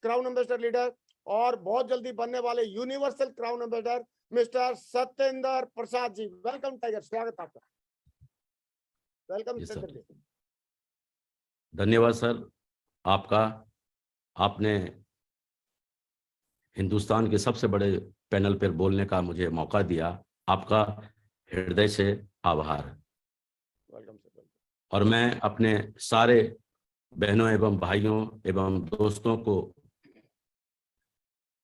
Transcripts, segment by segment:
Crown ambassador leader और बहुत जल्दी बनने वाले universal crown ambassador mister Satyendra Prasad ji. Welcome tiger, स्वागत आपका। वेलकम सत्येंद्र जी। धन्यवाद सर आपका। आपने हिंदुस्तान के सबसे बड़े पैनल पर बोलने का मुझे मौका दिया, आपका हृदय से आभार। Welcome sir. और मैं अपने सारे बहनों एवं भाइयों एवं दोस्तों को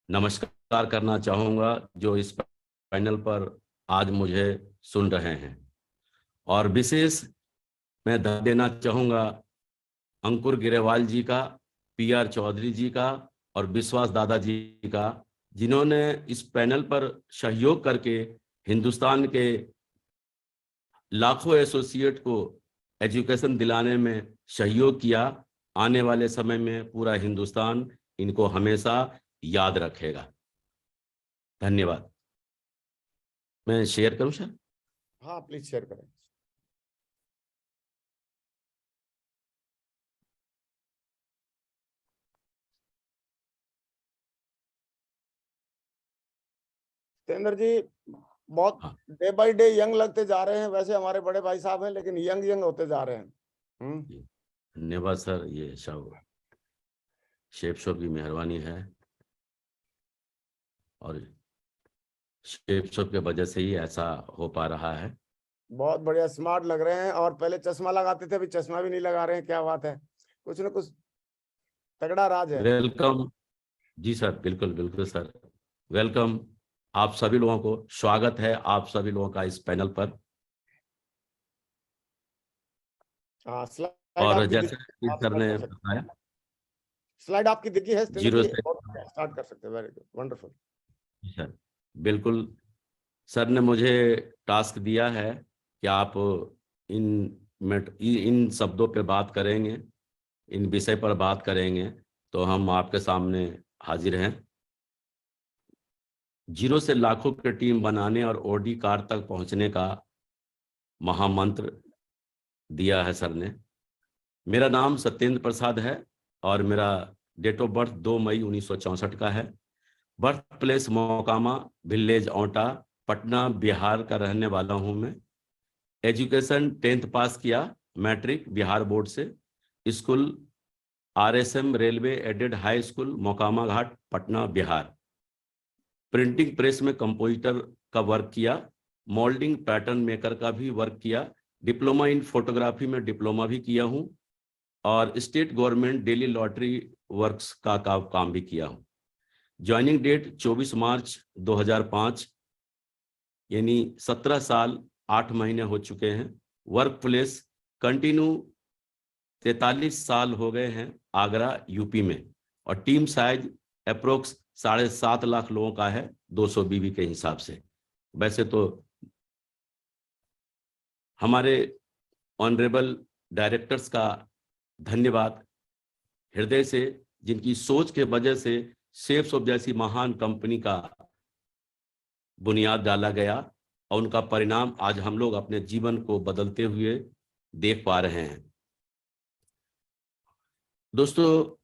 नमस्कार करना चाहूँगा जो इस पैनल पर आज मुझे सुन रहे हैं। और विशेष मैं धन्यवाद देना चाहूँगा अंकुर गिरेवाल जी का, PR चौधरी जी का और विश्वास दादा जी का, जिन्होंने इस पैनल पर सहयोग करके हिंदुस्तान के लाखों एसोसिएट को एजुकेशन दिलाने में सहयोग किया। आने वाले समय में पूरा हिंदुस्तान इनको हमेशा याद रखेगा। धन्यवाद। मैं शेयर करूं सर? हाँ प्लीज शेयर करें। सत्येंद्र जी बहुत डे बाय डे यंग लगते जा रहे हैं। वैसे हमारे बड़े भाई साहब हैं लेकिन यंग होते जा रहे हैं। धन्यवाद सर, ये सब शेप शॉप की मेहरबानी है और शेप शॉप के वजह से ही ऐसा हो पा रहा है। बहुत बढ़िया, स्मार्ट लग रहे हैं। और पहले चश्मा लगाते थे, अभी चश्मा भी नहीं लगा रहे हैं। क्या बात है, कुछ ना कुछ तगड़ा राज है। वेलकम जी सर, बिल्कुल बिल्कुल सर, वेलकम। आप सभी लोगों को स्वागत है, आप सभी लोगों का इस पैनल पर। हाँ स्लाइड और आपकी जैसे आप सर स्टार्ट ने कर सकते बताया, हैं। स्लाइड आपकी दिखी है सत्येंद्र जीरो जी, से स्टार्ट कर सकते हैं। वेरी गुड, वंडरफुल सर, बिल्कुल। सर ने मुझे टास्क दिया है कि आप इन शब्दों पे बात करेंगे, इन विषय पर बात करेंगे, तो हम आपके सामने हाजिर हैं। जीरो से लाखों की टीम बनाने और ओडी कार तक पहुंचने का महामंत्र दिया है सर ने। मेरा नाम सत्येंद्र प्रसाद है और मेरा डेट ऑफ बर्थ 2 मई 1964 का है। Birth place Mokama, village Aunta, Patna Bihar का रहने वाला हूं मैं। एजुकेशन 10th पास किया, मैट्रिक बिहार बोर्ड से। School RSM railway aided high school Mokama Ghat Patna Bihar. Printing press में कंपोजिटर का वर्क किया, मोल्डिंग पैटर्न मेकर का भी वर्क किया। डिप्लोमा इन फोटोग्राफी में डिप्लोमा भी किया हूं और state government daily lottery works का काम भी किया हूं। ज्वाइनिंग डेट 24 मार्च 2005, यानी 17 साल 8 महीने हो चुके हैं। वर्क प्लेस कंटिन्यू 43 साल हो गए हैं आगरा यूपी में। और टीम साइज अप्रोक्स 7.5 लाख लोगों का है 200 बीवी के हिसाब से। वैसे तो हमारे ऑनरेबल डायरेक्टर्स का धन्यवाद हृदय से, जिनकी सोच के वजह से शेप शॉप जैसी महान कंपनी का बुनियाद डाला गया और उनका परिणाम आज हम लोग अपने जीवन को बदलते हुए देख पा रहे हैं। दोस्तों,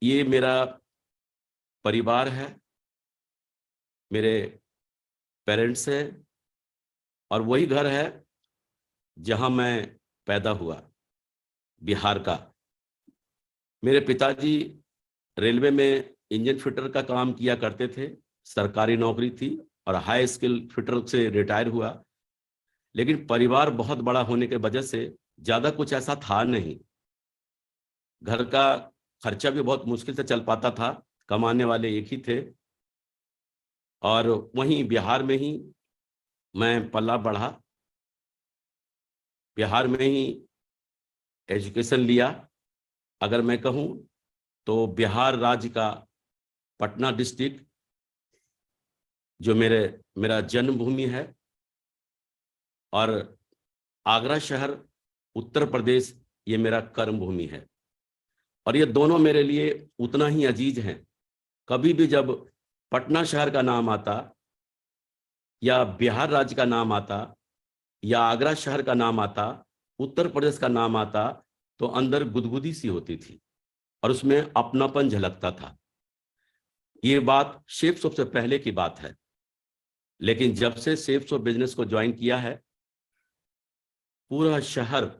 ये मेरा परिवार है, मेरे पेरेंट्स हैं और वही घर है जहां मैं पैदा हुआ, बिहार का। मेरे पिताजी रेलवे में इंजन फिटर का काम किया करते थे, सरकारी नौकरी थी और हाई स्किल फिटर से रिटायर हुआ। लेकिन परिवार बहुत बड़ा होने के वजह से ज्यादा कुछ ऐसा था नहीं। घर का खर्चा भी बहुत मुश्किल से चल पाता था, कमाने वाले एक ही थे। और वहीं बिहार में ही मैं पला बढ़ा, बिहार में ही एजुकेशन लिया। अगर मैं कहूं तो बिहार राज्य का पटना डिस्ट्रिक्ट जो मेरा जन्मभूमि है, और आगरा शहर उत्तर प्रदेश ये मेरा कर्म भूमि है। और ये दोनों मेरे लिए उतना ही अजीज हैं। कभी भी जब पटना शहर का नाम आता या बिहार राज्य का नाम आता या आगरा शहर का नाम आता, उत्तर प्रदेश का नाम आता, तो अंदर गुदगुदी सी होती थी। और उसमें अपनापन झलकता था। ये बात शेफ शॉप से पहले की बात है, लेकिन जब से शेफ शॉप बिजनेस को ज्वाइन किया है, पूरा शहर,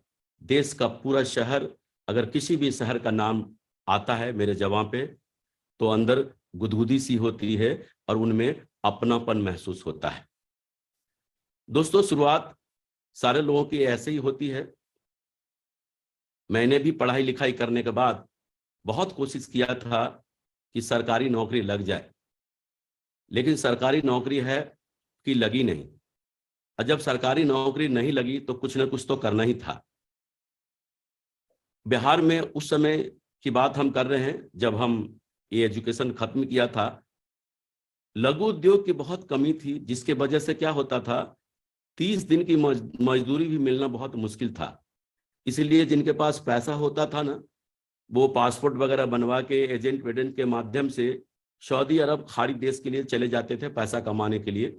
देश का पूरा शहर, अगर किसी भी शहर का नाम आता है मेरे जवां पे, तो अंदर गुदगुदी सी होती है और उनमें अपनापन महसूस होता है। दोस्तों, शुरुआत सारे लोगों की ऐसे ही होती है। मैंने भी पढ़ाई लिखाई करने के बाद बहुत कोशिश किया था कि सरकारी नौकरी लग जाए, लेकिन सरकारी नौकरी है कि लगी नहीं। और जब सरकारी नौकरी नहीं लगी तो कुछ ना कुछ तो करना ही था। बिहार में उस समय की बात हम कर रहे हैं जब हम ये एजुकेशन खत्म किया था। लघु उद्योग की बहुत कमी थी, जिसके वजह से क्या होता था, 30 दिन की मजदूरी भी मिलना बहुत मुश्किल था। इसीलिए जिनके पास पैसा होता था ना, वो पासपोर्ट वगैरह बनवा के एजेंट वेजेंट के माध्यम से सऊदी अरब खाड़ी देश के लिए चले जाते थे पैसा कमाने के लिए।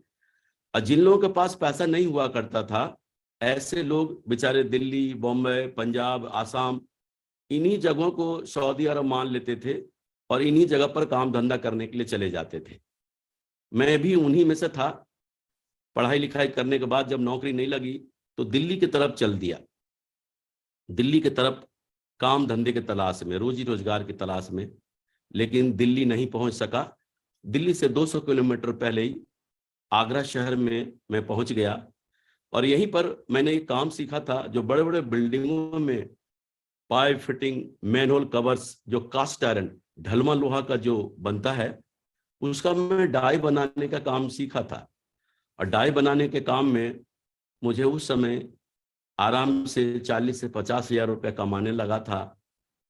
और जिन लोगों के पास पैसा नहीं हुआ करता था, ऐसे लोग बेचारे दिल्ली, बॉम्बे, पंजाब, आसाम, इन्हीं जगहों को सऊदी अरब मान लेते थे और इन्हीं जगह पर काम धंधा करने के लिए चले जाते थे। मैं भी उन्हीं में से था। पढ़ाई लिखाई करने के बाद जब नौकरी नहीं लगी तो दिल्ली की तरफ चल दिया। दिल्ली की तरफ काम धंधे की तलाश में, रोजी रोजगार की तलाश में, लेकिन दिल्ली नहीं पहुंच सका। दिल्ली से 200 किलोमीटर पहले ही आगरा शहर में मैं पहुंच गया और यहीं पर मैंने एक काम सीखा था। जो बड़े बड़े बिल्डिंगों में पाइप फिटिंग, मैनहोल कवर्स, जो कास्ट आयरन, ढलमा लोहा का जो बनता है, उसका मैं डाई बनाने का काम सीखा था। और डाई बनाने के काम में मुझे उस समय आराम से 40 से 50 हजार रुपये कमाने लगा था।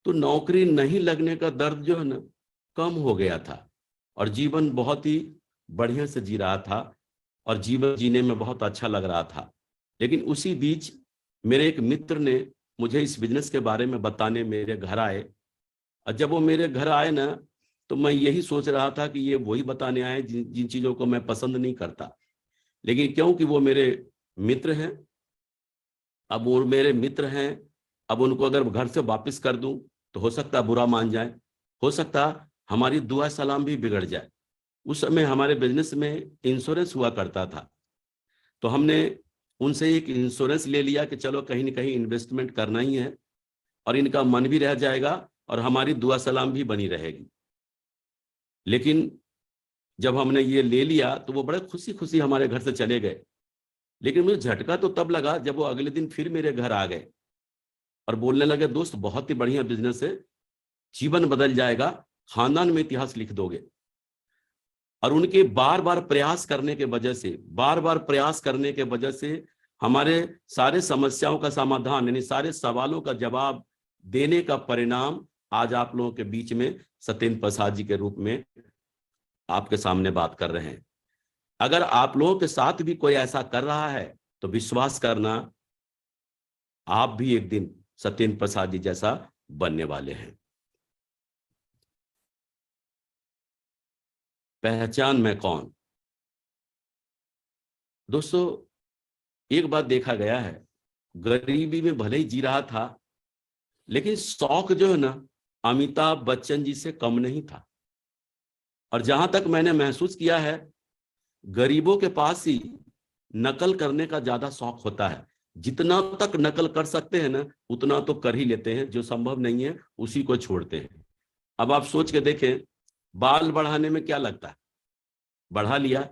तो नौकरी नहीं लगने का दर्द जो है ना, कम हो गया था और जीवन बहुत ही बढ़िया से जी रहा था और जीवन जीने में बहुत अच्छा लग रहा था। लेकिन उसी बीच मेरे एक मित्र ने मुझे इस बिजनेस के बारे में बताने मेरे घर आए। और जब वो मेरे घर आए ना, तो मैं यही सोच रहा था कि ये वही बताने आए जिन चीजों को मैं पसंद नहीं करता। लेकिन क्योंकि वो मेरे मित्र हैं, अब वो मेरे मित्र हैं, अब उनको अगर घर से वापस कर दूं तो हो सकता है बुरा मान जाए, हो सकता हमारी दुआ सलाम भी बिगड़ जाए। उस समय हमारे बिजनेस में इंश्योरेंस हुआ करता था, तो हमने उनसे एक इंश्योरेंस ले लिया कि चलो कहीं ना कहीं इन्वेस्टमेंट करना ही है और इनका मन भी रह जाएगा और हमारी दुआ सलाम भी बनी रहेगी। लेकिन जब हमने ये ले लिया तो वो बड़े खुशी खुशी हमारे घर से चले गए। लेकिन मुझे झटका तो तब लगा जब वो अगले दिन फिर मेरे घर आ गए और बोलने लगे, दोस्त बहुत ही बढ़िया बिजनेस है, जीवन बदल जाएगा, खानदान में इतिहास लिख दोगे। और उनके बार बार प्रयास करने के वजह से, बार बार प्रयास करने के वजह से हमारे सारे समस्याओं का समाधान, यानी सारे सवालों का जवाब देने का परिणाम आज आप लोगों के बीच में सत्येंद्र प्रसाद जी के रूप में आपके सामने बात कर रहे हैं। अगर आप लोगों के साथ भी कोई ऐसा कर रहा है तो विश्वास करना, आप भी एक दिन सत्येंद्र प्रसाद जी जैसा बनने वाले हैं। पहचान मैं कौन? दोस्तों, एक बात देखा गया है, गरीबी में भले ही जी रहा था, लेकिन शौक जो है ना, अमिताभ बच्चन जी से कम नहीं था। और जहां तक मैंने महसूस किया है, गरीबों के पास ही नकल करने का ज्यादा शौक होता है। जितना तक नकल कर सकते हैं ना, उतना तो कर ही लेते हैं, जो संभव नहीं है उसी को छोड़ते हैं। अब आप सोच के देखें, बाल बढ़ाने में क्या लगता है, बढ़ा लिया,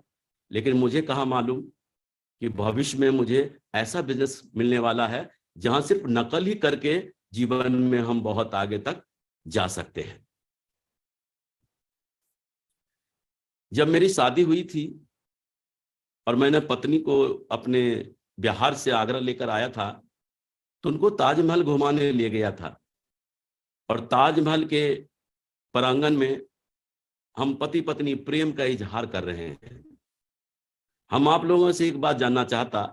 लेकिन मुझे कहाँ मालूम कि भविष्य में मुझे ऐसा बिजनेस मिलने वाला है जहां सिर्फ नकल ही करके जीवन में हम बहुत आगे तक जा सकते हैं। जब मेरी शादी हुई थी और मैंने पत्नी को अपने बिहार से आगरा लेकर आया था, तो उनको ताजमहल घुमाने ले गया था। और ताजमहल के प्रांगण में हम पति पत्नी प्रेम का इजहार कर रहे हैं। हम आप लोगों से एक बात जानना चाहता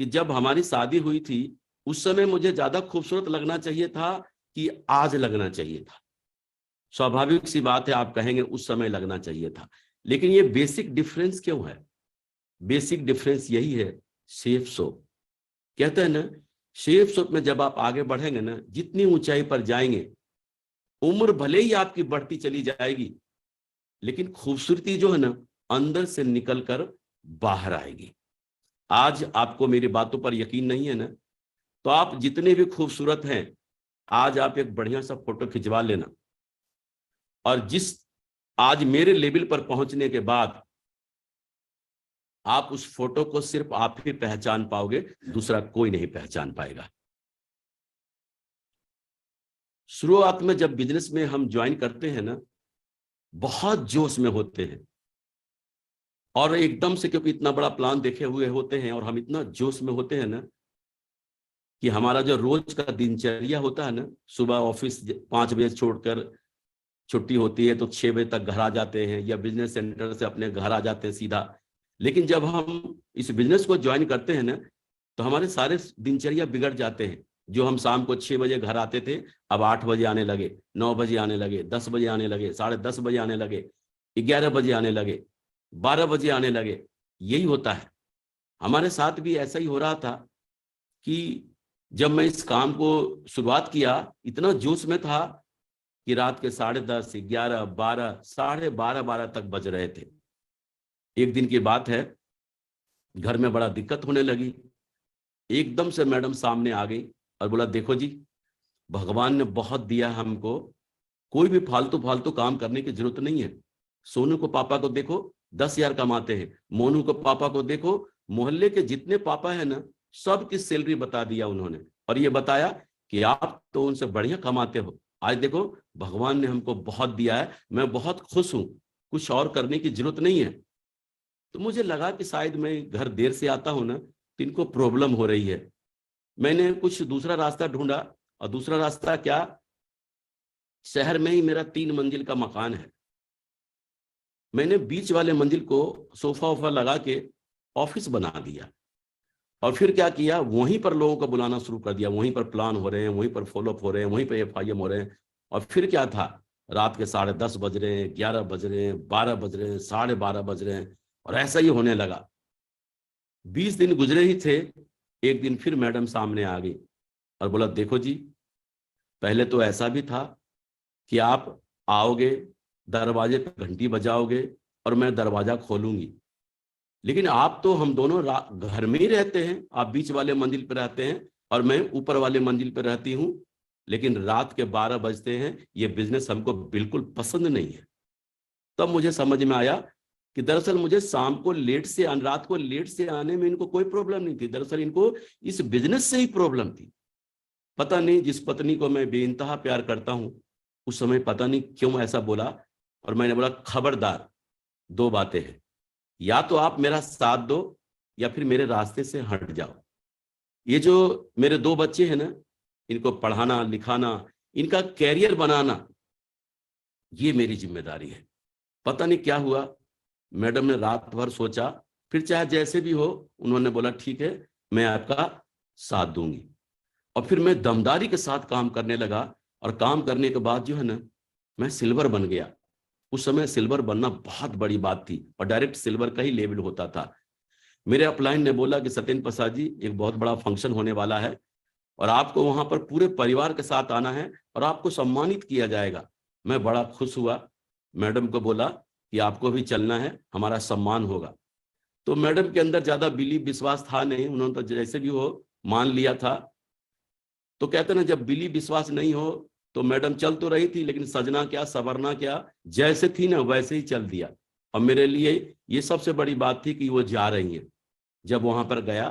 कि जब हमारी शादी हुई थी, उस समय मुझे ज्यादा खूबसूरत लगना चाहिए था कि आज लगना चाहिए था? स्वाभाविक सी बात है, आप कहेंगे उस समय लगना चाहिए था। लेकिन ये बेसिक डिफरेंस क्यों है? बेसिक डिफरेंस यही है, सेफ सोप। कहते हैं ना, सेफ सोप में जब आप आगे बढ़ेंगे ना, जितनी ऊंचाई पर जाएंगे उम्र भले ही आपकी बढ़ती चली जाएगी, लेकिन खूबसूरती जो है ना अंदर से निकलकर बाहर आएगी। आज आपको मेरी बातों पर यकीन नहीं है ना, तो आप जितने भी खूबसूरत हैं, आज आप एक बढ़िया सा फोटो खिंचवा लेना, और जिस आज मेरे लेवल पर पहुंचने के बाद आप उस फोटो को सिर्फ आप ही पहचान पाओगे, दूसरा कोई नहीं पहचान पाएगा। शुरुआत में जब बिजनेस में हम ज्वाइन करते हैं ना, बहुत जोश में होते हैं, और एकदम से क्योंकि इतना बड़ा प्लान देखे हुए होते हैं और हम इतना जोश में होते हैं ना कि हमारा जो रोज का दिनचर्या होता है ना, सुबह ऑफिस 5 बजे छोड़कर छुट्टी होती है तो 6 बजे तक घर आ जाते हैं, या बिजनेस सेंटर से अपने घर आ जाते हैं सीधा। लेकिन जब हम इस बिजनेस को ज्वाइन करते हैं ना, तो हमारे सारे दिनचर्या बिगड़ जाते हैं। जो हम शाम को 6 बजे घर आते थे, अब 8 बजे आने लगे, 9 बजे आने लगे, 10 बजे आने लगे, 10:30 बजे आने लगे, 11 बजे आने लगे, 12 बजे आने लगे। यही होता है, हमारे साथ भी ऐसा ही हो रहा था कि जब मैं इस काम को शुरुआत किया, इतना जोश में था कि रात के 10:30, 11, 12, 12:30 तक बज रहे थे। एक दिन की बात है, घर में बड़ा दिक्कत होने लगी। एकदम से मैडम सामने आ गई और बोला, देखो जी, भगवान ने बहुत दिया हमको, कोई भी फालतू फालतू काम करने की जरूरत नहीं है। सोनू को पापा को देखो 10,000 कमाते हैं, मोनू को पापा को देखो, मोहल्ले के जितने पापा है ना सबकी सैलरी बता दिया उन्होंने, और ये बताया कि आप तो उनसे बढ़िया कमाते हो। आज देखो भगवान ने हमको बहुत दिया है, मैं बहुत खुश हूं, कुछ और करने की जरूरत नहीं है। तो मुझे लगा कि शायद मैं घर देर से आता हूं ना, तो इनको प्रॉब्लम हो रही है। मैंने कुछ दूसरा रास्ता ढूंढा, और दूसरा रास्ता क्या, शहर में ही मेरा 3 मंजिल का मकान है। मैंने बीच वाले मंजिल को सोफा वोफा लगा के ऑफिस बना दिया, और फिर क्या किया, वहीं पर लोगों को बुलाना शुरू कर दिया। वहीं पर प्लान हो रहे हैं, वहीं पर फॉलोअप हो रहे हैं, वहीं पर FIM हो रहे हैं। और फिर क्या था, रात के 10:30 बज रहे हैं, 11 बज रहे हैं, 12 बज रहे हैं, 12:30 बज रहे हैं, और ऐसा ही होने लगा। 20 दिन गुजरे ही थे, एक दिन फिर मैडम सामने आ गई और बोला, देखो जी, पहले तो ऐसा भी था कि आप आओगे, दरवाजे पर घंटी बजाओगे और मैं दरवाजा खोलूंगी, लेकिन आप तो, हम दोनों घर में ही रहते हैं, आप बीच वाले मंजिल पर रहते हैं और मैं ऊपर वाले मंजिल पर रहती हूँ, लेकिन रात के 12 बजते हैं, ये बिजनेस हमको बिल्कुल पसंद नहीं है। तब मुझे समझ में आया कि दरअसल मुझे शाम को लेट से, रात को लेट से आने में इनको कोई प्रॉब्लम नहीं थी, दरअसल इनको इस बिजनेस से ही प्रॉब्लम थी। पता नहीं, जिस पत्नी को मैं बेइंतहा प्यार करता हूं, उस समय पता नहीं क्यों ऐसा बोला, और मैंने बोला, खबरदार, 2 बातें हैं, या तो आप मेरा साथ दो या फिर मेरे रास्ते से हट जाओ। ये जो मेरे 2 बच्चे हैं ना, इनको पढ़ाना लिखाना, इनका कैरियर बनाना, ये मेरी जिम्मेदारी है। पता नहीं क्या हुआ, मैडम ने रात भर सोचा, फिर चाहे जैसे भी हो, उन्होंने बोला, ठीक है, मैं आपका साथ दूंगी। और फिर मैं दमदारी के साथ काम करने लगा, और काम करने के बाद जो है ना, मैं सिल्वर बन गया। उस समय सिल्वर बनना बहुत बड़ी बात थी, और डायरेक्ट सिल्वर का ही लेवल होता था। मेरे अपलाइन ने बोला कि सत्येंद्र प्रसाद जी, एक बहुत बड़ा फंक्शन होने वाला है और आपको वहां पर पूरे परिवार के साथ आना है और आपको सम्मानित किया जाएगा। मैं बड़ा खुश हुआ, मैडम को बोला कि आपको भी चलना है, हमारा सम्मान होगा। तो मैडम के अंदर ज्यादा बिलीव विश्वास था नहीं, उन्होंने तो जैसे भी हो मान लिया था। तो कहते ना, जब बिलीव विश्वास नहीं हो तो मैडम चल तो रही थी, लेकिन सजना क्या सवरना क्या, जैसे थी ना वैसे ही चल दिया। और मेरे लिए ये सबसे बड़ी बात थी कि वो जा रही हैं। जब वहां पर गया,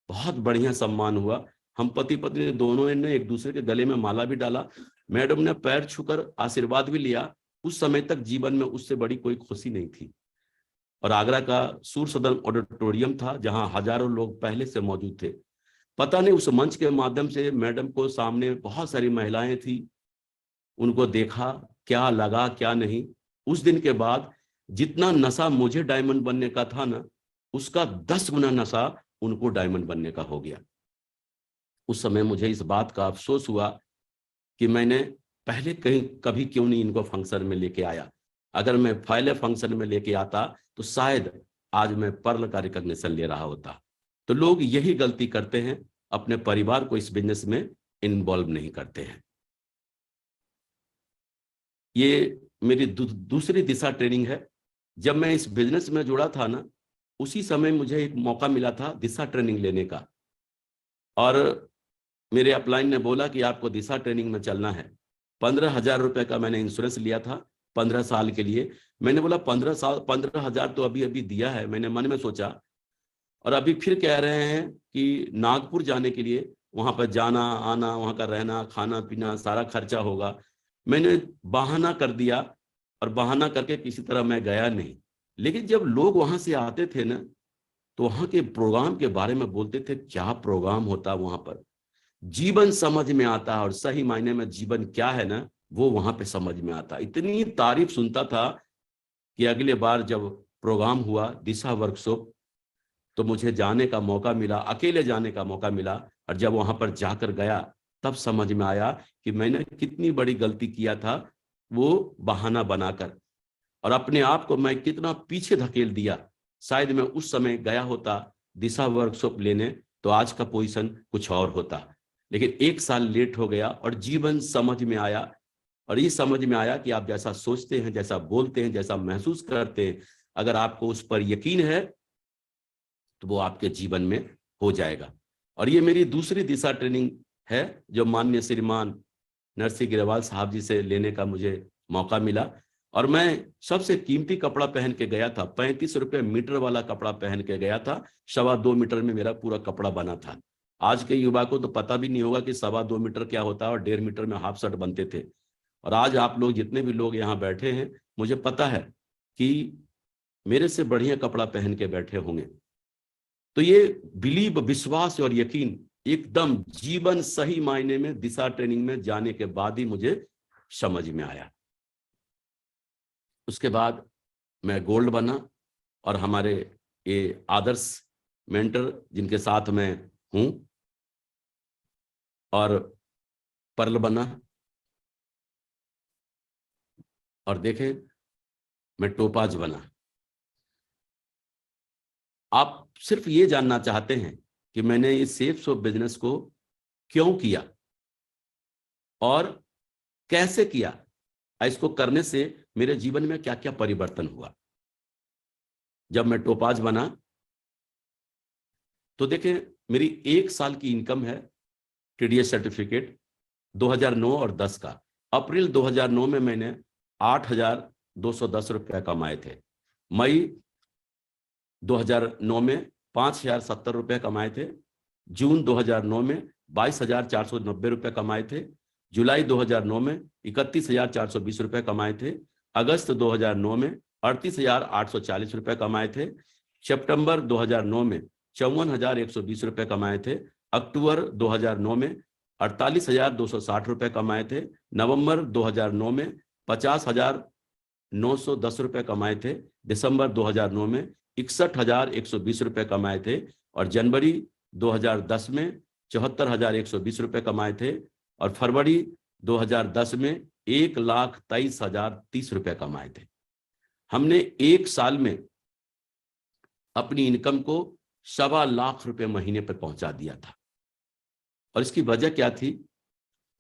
बहुत बढ़िया सम्मान हुआ। हम पति पत्नी दोनों ने एक दूसरे के गले में माला भी डाला, मैडम ने पैर छूकर आशीर्वाद भी लिया। उस समय तक जीवन में उससे बड़ी कोई खुशी नहीं थी। और आगरा का सूर सदन ऑडिटोरियम था, जहां हजारों लोग पहले से मौजूद थे। पता नहीं उस मंच के माध्यम से मैडम को सामने बहुत सारी महिलाएं थी, उनको देखा, क्या लगा क्या नहीं। उस दिन के बाद जितना नशा मुझे डायमंड बनने का था ना, उसका 10 गुना नशा उनको डायमंड बनने का हो गया। उस समय मुझे इस बात का अफसोस हुआ कि मैंने पहले कभी क्यों नहीं इनको फंक्शन में लेके आया। अगर मैं पहले फंक्शन में लेके आता तो शायद आज मैं पर्ल का रिकॉग्निशन ले रहा होता। तो लोग यही गलती करते हैं, अपने परिवार को इस बिजनेस में इन्वॉल्व नहीं करते हैं। ये मेरी दूसरी दिशा ट्रेनिंग है। जब मैं इस बिजनेस में जुड़ा था ना, उसी समय मुझे एक मौका मिला था दिशा ट्रेनिंग लेने का, और मेरे अपलाइन ने बोला कि आपको दिशा ट्रेनिंग में चलना है। 15,000 रुपए का मैंने इंश्योरेंस लिया था 15 साल के लिए। मैंने बोला 15,000 तो अभी अभी दिया है, मैंने मन में सोचा, और अभी फिर कह रहे हैं कि नागपुर जाने के लिए, वहां पर जाना आना, वहां का रहना खाना पीना सारा खर्चा होगा। मैंने बहाना कर दिया, और बहाना करके किसी तरह मैं गया नहीं। लेकिन जब लोग वहां से आते थे ना, तो वहां के प्रोग्राम के बारे में बोलते थे, क्या प्रोग्राम होता वहां पर, जीवन समझ में आता, और सही मायने में जीवन क्या है ना, वो वहां पे समझ में आता। इतनी तारीफ सुनता था कि अगले बार जब प्रोग्राम हुआ दिशा वर्कशॉप, तो मुझे जाने का मौका मिला, अकेले जाने का मौका मिला। और जब वहां पर जाकर गया, तब समझ में आया कि मैंने कितनी बड़ी गलती किया था, वो बहाना बनाकर, और अपने आप को मैं कितना पीछे धकेल दिया। शायद मैं उस समय गया होता दिशा वर्कशॉप लेने, तो आज का पोजीशन कुछ और होता। लेकिन 1 साल लेट हो गया, और जीवन समझ में आया। और ये समझ में आया कि आप जैसा सोचते हैं, जैसा बोलते हैं, जैसा महसूस करते हैं, अगर आपको उस पर यकीन है, तो वो आपके जीवन में हो जाएगा। और ये मेरी दूसरी दिशा ट्रेनिंग है, जो माननीय श्रीमान नरसिंह गिरवाल साहब जी से लेने का मुझे मौका मिला। और मैं सबसे कीमती कपड़ा पहन के गया था, 35 रुपए मीटर वाला कपड़ा पहन के गया था। 2.25 मीटर में मेरा पूरा कपड़ा बना था। आज के युवा को तो पता भी नहीं होगा कि 2.25 मीटर क्या होता है, और 1.5 मीटर में हाफ शर्ट बनते थे। और आज आप लोग जितने भी लोग यहाँ बैठे हैं, मुझे पता है कि मेरे से बढ़िया कपड़ा पहन के बैठे होंगे। तो ये बिलीव, विश्वास और यकीन एकदम जीवन सही मायने में दिशा ट्रेनिंग में जाने के बाद ही मुझे समझ में आया। उसके बाद मैं गोल्ड बना, और हमारे ये आदर्श मेंटर जिनके साथ मैं हूं, और पर्ल बना, और देखें मैं टोपाज बना। आप सिर्फ ये जानना चाहते हैं कि मैंने इस सेफ सोप बिजनेस को क्यों किया और कैसे किया, इसको करने से मेरे जीवन में क्या क्या परिवर्तन हुआ। जब मैं टोपाज बना, तो देखें मेरी 1 साल की इनकम है, टीडीएस सर्टिफिकेट 2009 और 10 का। अप्रैल 2009 में मैंने 8,210 रुपया कमाए थे। मई 2009 में 5,070 रुपये कमाए थे। जून 2009 में 22,490 रुपये कमाए थे। जुलाई 2009 में 31,420 रुपये कमाए थे। अगस्त 2009 में 38,840 रुपये कमाए थे। सितंबर 2009 में 54,120 रुपये कमाए थे। अक्टूबर 2009 में 48,260 रुपये कमाए थे। नवंबर 2009 में 50,910 रुपये कमाए थे। दिसंबर 2009 में 61,120 रुपये कमाए थे। और जनवरी 2010 में 74,120 रुपये कमाए थे। और फरवरी 2010 में 1,23,030 रुपये कमाए थे। हमने 1 साल में अपनी इनकम को 1.25 लाख रुपए महीने पर पहुंचा दिया था। और इसकी वजह क्या थी,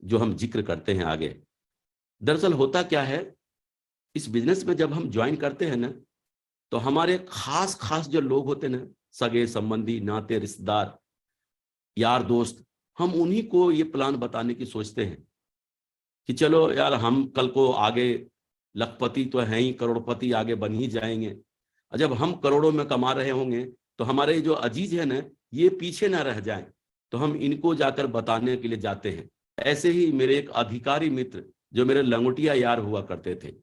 जो हम जिक्र करते हैं आगे। दरअसल होता क्या है, इस बिजनेस में जब हम ज्वाइन करते हैं ना, तो हमारे खास खास जो लोग होते हैं ना, सगे संबंधी नाते रिश्तेदार यार दोस्त, हम उन्हीं को ये प्लान बताने की सोचते हैं कि चलो यार हम कल को आगे लखपति तो हैं ही, करोड़पति आगे बन ही जाएंगे। और जब हम करोड़ों में कमा रहे होंगे, तो हमारे जो अजीज है ना, ये पीछे ना रह जाएं, तो हम इनको जाकर बताने के लिए जाते हैं। ऐसे ही मेरे एक अधिकारी मित्र, जो मेरे लंगोटिया यार हुआ करते थे,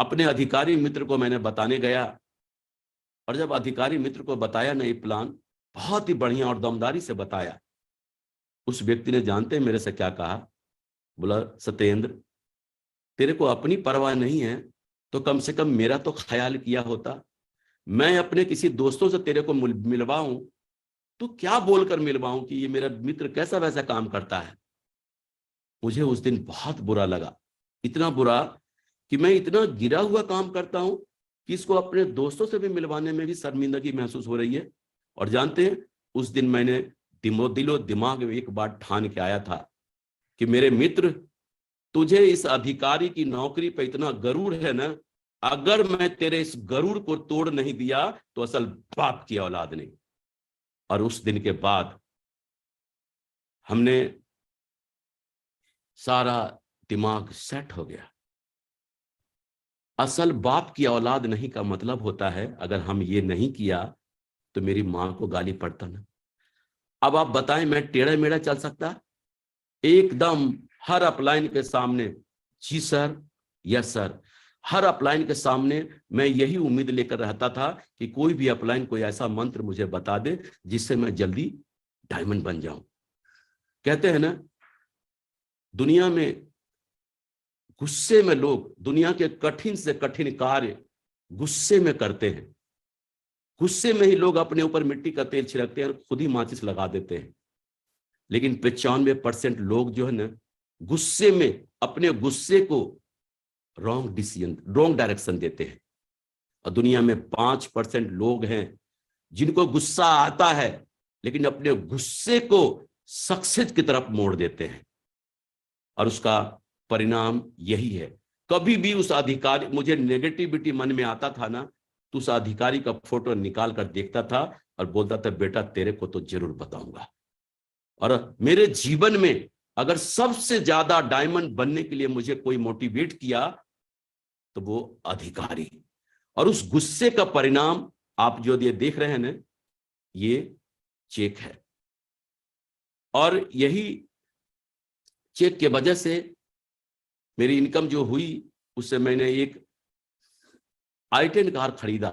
अपने अधिकारी मित्र को मैंने बताने गया। और जब अधिकारी मित्र को बताया ना ये प्लान, बहुत ही बढ़िया और दमदारी से बताया, उस व्यक्ति ने जानते हैं मेरे से क्या कहा, बोला सत्येंद्र, तेरे को अपनी परवाह नहीं है तो कम से कम मेरा तो ख्याल किया होता। मैं अपने किसी दोस्तों से तेरे को मिलवाऊं तो क्या बोलकर मिलवाऊं कि ये मेरा मित्र कैसा वैसा काम करता है। मुझे उस दिन बहुत बुरा लगा, इतना बुरा कि मैं इतना गिरा हुआ काम करता हूं कि इसको अपने दोस्तों से भी मिलवाने में भी शर्मिंदगी महसूस हो रही है। और जानते हैं, उस दिन मैंने दिलो दिमाग में एक बात ठान के आया था कि मेरे मित्र तुझे इस अधिकारी की नौकरी पे इतना गरूर है ना, अगर मैं तेरे इस गरूर को तोड़ नहीं दिया तो असल बाप की औलाद नहीं। और उस दिन के बाद हमने सारा दिमाग सेट हो गया। असल बाप की औलाद नहीं का मतलब होता है, अगर हम ये नहीं किया तो मेरी मां को गाली पड़ता ना। अब आप बताएं, मैं टेढ़ा मेढ़ा चल सकता? एकदम हर अपलाइन के सामने जी सर, यस सर। हर अपलाइन के सामने मैं यही उम्मीद लेकर रहता था कि कोई भी अपलाइन कोई ऐसा मंत्र मुझे बता दे जिससे मैं जल्दी डायमंड बन जाऊं। कहते हैं ना, दुनिया में गुस्से में लोग दुनिया के कठिन से कठिन कार्य गुस्से में करते हैं। गुस्से में ही लोग अपने ऊपर मिट्टी का तेल छिड़कते हैं और खुद ही माचिस लगा देते हैं। लेकिन 95% लोग जो है ना, गुस्से में अपने गुस्से को रॉन्ग डिसीजन, रॉन्ग डायरेक्शन देते हैं। और दुनिया में 5% लोग हैं जिनको गुस्सा आता है लेकिन अपने गुस्से को सक्सेस की तरफ मोड़ देते हैं, और उसका परिणाम यही है। कभी भी उस अधिकारी, मुझे नेगेटिविटी मन में आता था ना, तो उस अधिकारी का फोटो निकाल कर देखता था और बोलता था बेटा तेरे को तो जरूर बताऊंगा। और मेरे जीवन में अगर सबसे ज्यादा डायमंड बनने के लिए मुझे कोई मोटिवेट किया तो वो अधिकारी। और उस गुस्से का परिणाम आप जो ये देख रहे हैं ना, ये चेक है। और यही चेक के वजह से मेरी इनकम जो हुई, उससे मैंने एक i10 कार खरीदा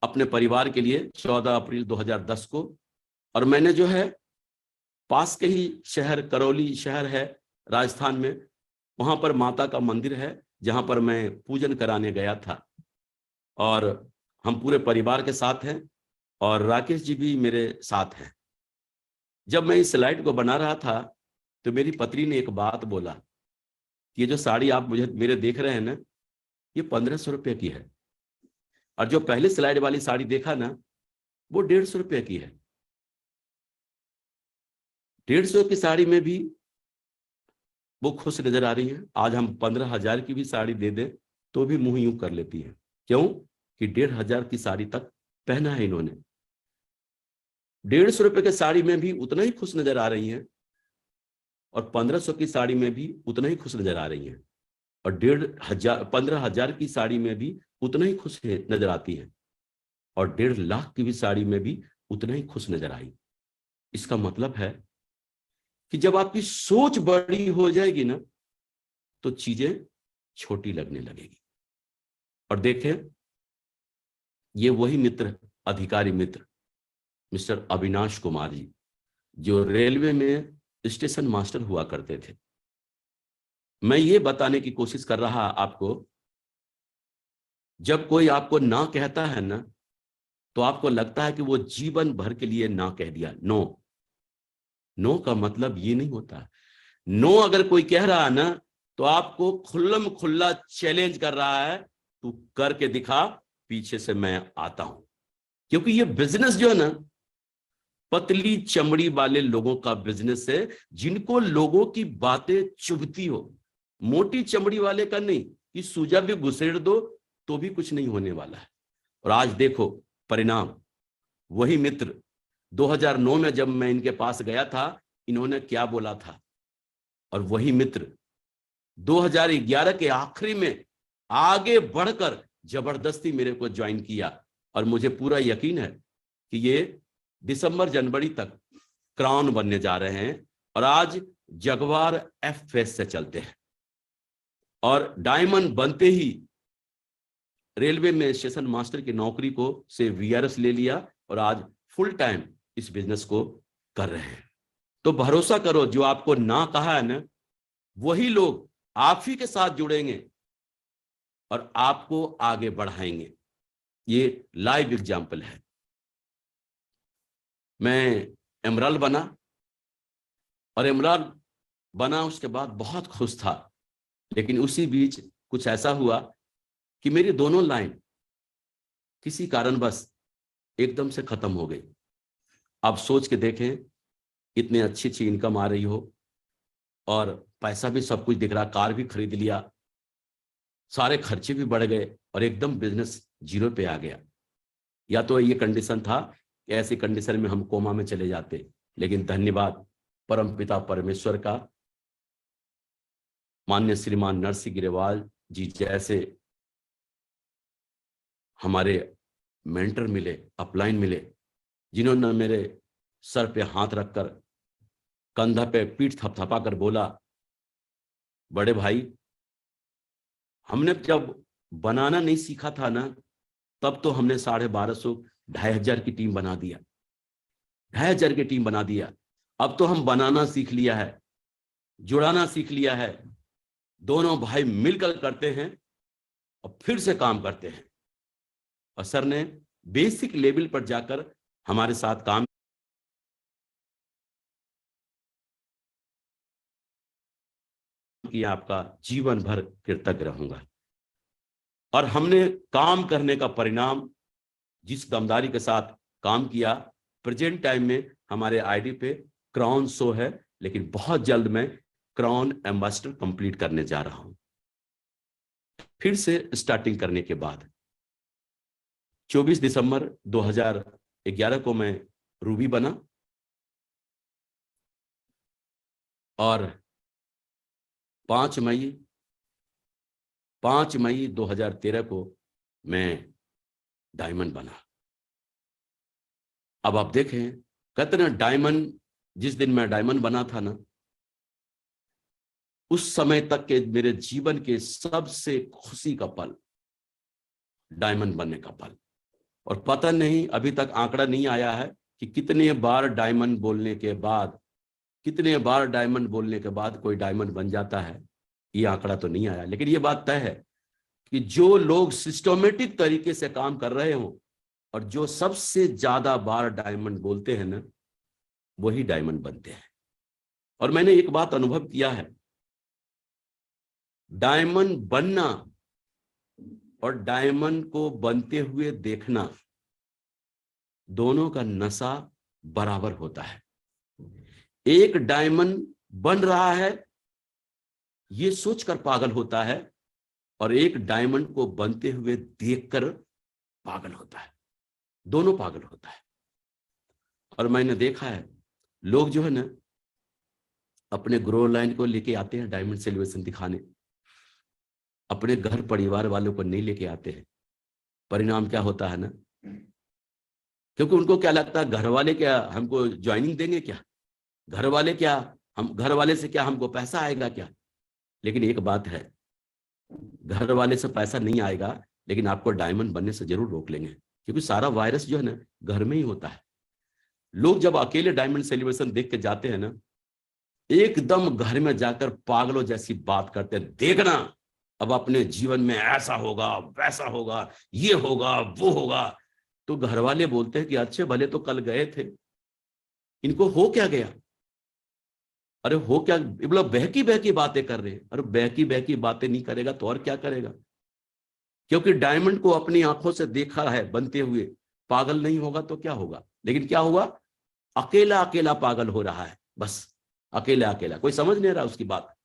अपने परिवार के लिए 14 अप्रैल 2010 को। और मैंने जो है पास के ही शहर, करौली शहर है राजस्थान में, वहां पर माता का मंदिर है जहां पर मैं पूजन कराने गया था। और हम पूरे परिवार के साथ हैं और राकेश जी भी मेरे साथ हैं। जब मैं इस स्लाइड को बना रहा था तो मेरी पत्नी ने एक बात बोला कि ये जो साड़ी आप मुझे मेरे देख रहे हैं ना, ये 1500 रुपये की है, और जो पहले स्लाइड वाली साड़ी देखा ना, वो 150 रुपये की है। 150 की साड़ी में भी वो खुश नजर आ रही है। आज हम 15,000 की भी साड़ी दे दें तो भी मुंह यूं कर लेती है। क्यों? कि 1,500 की साड़ी तक पहना है इन्होंने। 150 रुपए की साड़ी में भी उतना ही खुश नजर आ रही हैं, और 1500 की साड़ी में भी उतना ही खुश नजर आ रही हैं, और 15,000 की साड़ी में भी उतना ही खुश नजर आती है, और 1.5 लाख की भी साड़ी में भी उतना ही खुश नजर आई। इसका मतलब है कि जब आपकी सोच बड़ी हो जाएगी ना, तो चीजें छोटी लगने लगेगी। और देखें, ये वही मित्र, अधिकारी मित्र मिस्टर अविनाश कुमार जी, जो रेलवे में स्टेशन मास्टर हुआ करते थे। मैं ये बताने की कोशिश कर रहा आपको, जब कोई आपको ना कहता है ना, तो आपको लगता है कि वो जीवन भर के लिए ना कह दिया। नो, नो का मतलब ये नहीं होता। नो अगर कोई कह रहा है ना, तो आपको खुल्लम खुल्ला चैलेंज कर रहा है, तू करके दिखा, पीछे से मैं आता हूं। क्योंकि ये बिजनेस जो है ना, पतली चमड़ी वाले लोगों का बिजनेस है, जिनको लोगों की बातें चुभती हो। मोटी चमड़ी वाले का नहीं, कि सूजा भी घुसेड़ दो तो भी कुछ नहीं होने वाला है। और आज देखो परिणाम। वही मित्र 2009 में जब मैं इनके पास गया था, इन्होंने क्या बोला था, और वही मित्र 2011 के आखिरी में आगे बढ़कर जबरदस्ती मेरे को ज्वाइन किया। और मुझे पूरा यकीन है कि ये दिसंबर जनवरी तक क्राउन बनने जा रहे हैं, और आज जगवार एफ फेस से चलते हैं, और डायमंड बनते ही रेलवे में स्टेशन मास्टर की नौकरी को से वीआरएस ले लिया, और आज फुल टाइम इस बिजनेस को कर रहे हैं। तो भरोसा करो, जो आपको ना कहा है ना, वही लोग आप ही के साथ जुड़ेंगे और आपको आगे बढ़ाएंगे। ये लाइव एग्जाम्पल है। मैं एमराल्ड बना, और एमराल्ड बना उसके बाद बहुत खुश था। लेकिन उसी बीच कुछ ऐसा हुआ कि मेरी दोनों लाइन किसी कारणवश एकदम से खत्म हो गई। आप सोच के देखें, इतनी अच्छी अच्छी इनकम आ रही हो और पैसा भी सब कुछ दिख रहा, कार भी खरीद लिया, सारे खर्चे भी बढ़ गए और एकदम बिजनेस जीरो पे आ गया। या तो ये कंडीशन था कि ऐसी कंडीशन में हम कोमा में चले जाते, लेकिन धन्यवाद परमपिता परमेश्वर का, माननीय श्रीमान नरसिंह गिरेवाल जी जैसे हमारे मेंटर मिले, अपलाइन मिले, जिन्होंने मेरे सर पे हाथ रखकर, कंधा पे पीठ थपथपा कर बोला, बड़े भाई, हमने जब बनाना नहीं सीखा था ना, तब तो हमने 1250 2500 की टीम बना दिया, 2500 की टीम बना दिया। अब तो हम बनाना सीख लिया है, जुड़ाना सीख लिया है, दोनों भाई मिलकर करते हैं और फिर से काम करते हैं। और सर ने बेसिक लेवल पर जाकर हमारे साथ काम किया, आपका जीवन भर कृतज्ञ रहूंगा। और हमने काम करने का परिणाम, जिस दमदारी के साथ काम किया, प्रेजेंट टाइम में हमारे आईडी पे क्राउन शो है, लेकिन बहुत जल्द मैं क्राउन एम्बेसडर कंप्लीट करने जा रहा हूं, फिर से स्टार्टिंग करने के बाद। 24 दिसंबर 2011 को मैं रूबी बना और 5 मई 2013 को मैं डायमंड बना। अब आप देखें, कहते ना डायमंड, जिस दिन मैं डायमंड बना था ना, उस समय तक के मेरे जीवन के सबसे खुशी का पल डायमंड बनने का पल। और पता नहीं, अभी तक आंकड़ा नहीं आया है कि कितने बार डायमंड बोलने के बाद, कितने बार डायमंड बोलने के बाद कोई डायमंड बन जाता है, ये आंकड़ा तो नहीं आया। लेकिन ये बात तय है कि जो लोग सिस्टमेटिक तरीके से काम कर रहे हो और जो सबसे ज्यादा बार डायमंड बोलते हैं ना, वही डायमंड बनते हैं। और मैंने एक बात अनुभव किया है, डायमंड बनना और डायमंड को बनते हुए देखना, दोनों का नशा बराबर होता है। एक डायमंड बन रहा है ये सोचकर पागल होता है, और एक डायमंड को बनते हुए देखकर पागल होता है, दोनों पागल होता है। और मैंने देखा है, लोग जो है ना, अपने ग्रो लाइन को लेके आते हैं डायमंड सेलिब्रेशन दिखाने, अपने घर परिवार वालों को नहीं लेके आते हैं। परिणाम क्या होता है ना, क्योंकि उनको क्या लगता है, घर वाले क्या हमको ज्वाइनिंग देंगे क्या, घर वाले क्या, हम घर वाले से क्या हमको पैसा आएगा क्या। लेकिन एक बात है, घर वाले से पैसा नहीं आएगा, लेकिन आपको डायमंड बनने से जरूर रोक लेंगे, क्योंकि सारा वायरस जो है ना घर में ही होता है। लोग जब अकेले डायमंड सेलिब्रेशन देख के जाते हैं ना, एकदम घर में जाकर पागलों जैसी बात करते हैं, देखना अब अपने जीवन में ऐसा होगा, वैसा होगा, ये होगा, वो होगा। तो घर वाले बोलते हैं कि अच्छे भले तो कल गए थे, इनको हो क्या गया, अरे हो क्या, मतलब बहकी बहकी बातें कर रहे हैं। अरे बहकी बहकी बातें नहीं करेगा तो और क्या करेगा, क्योंकि डायमंड को अपनी आंखों से देखा है बनते हुए, पागल नहीं होगा तो क्या होगा। लेकिन क्या हुआ, अकेला अकेला पागल हो रहा है, बस अकेला अकेला, कोई समझ नहीं रहा उसकी बात।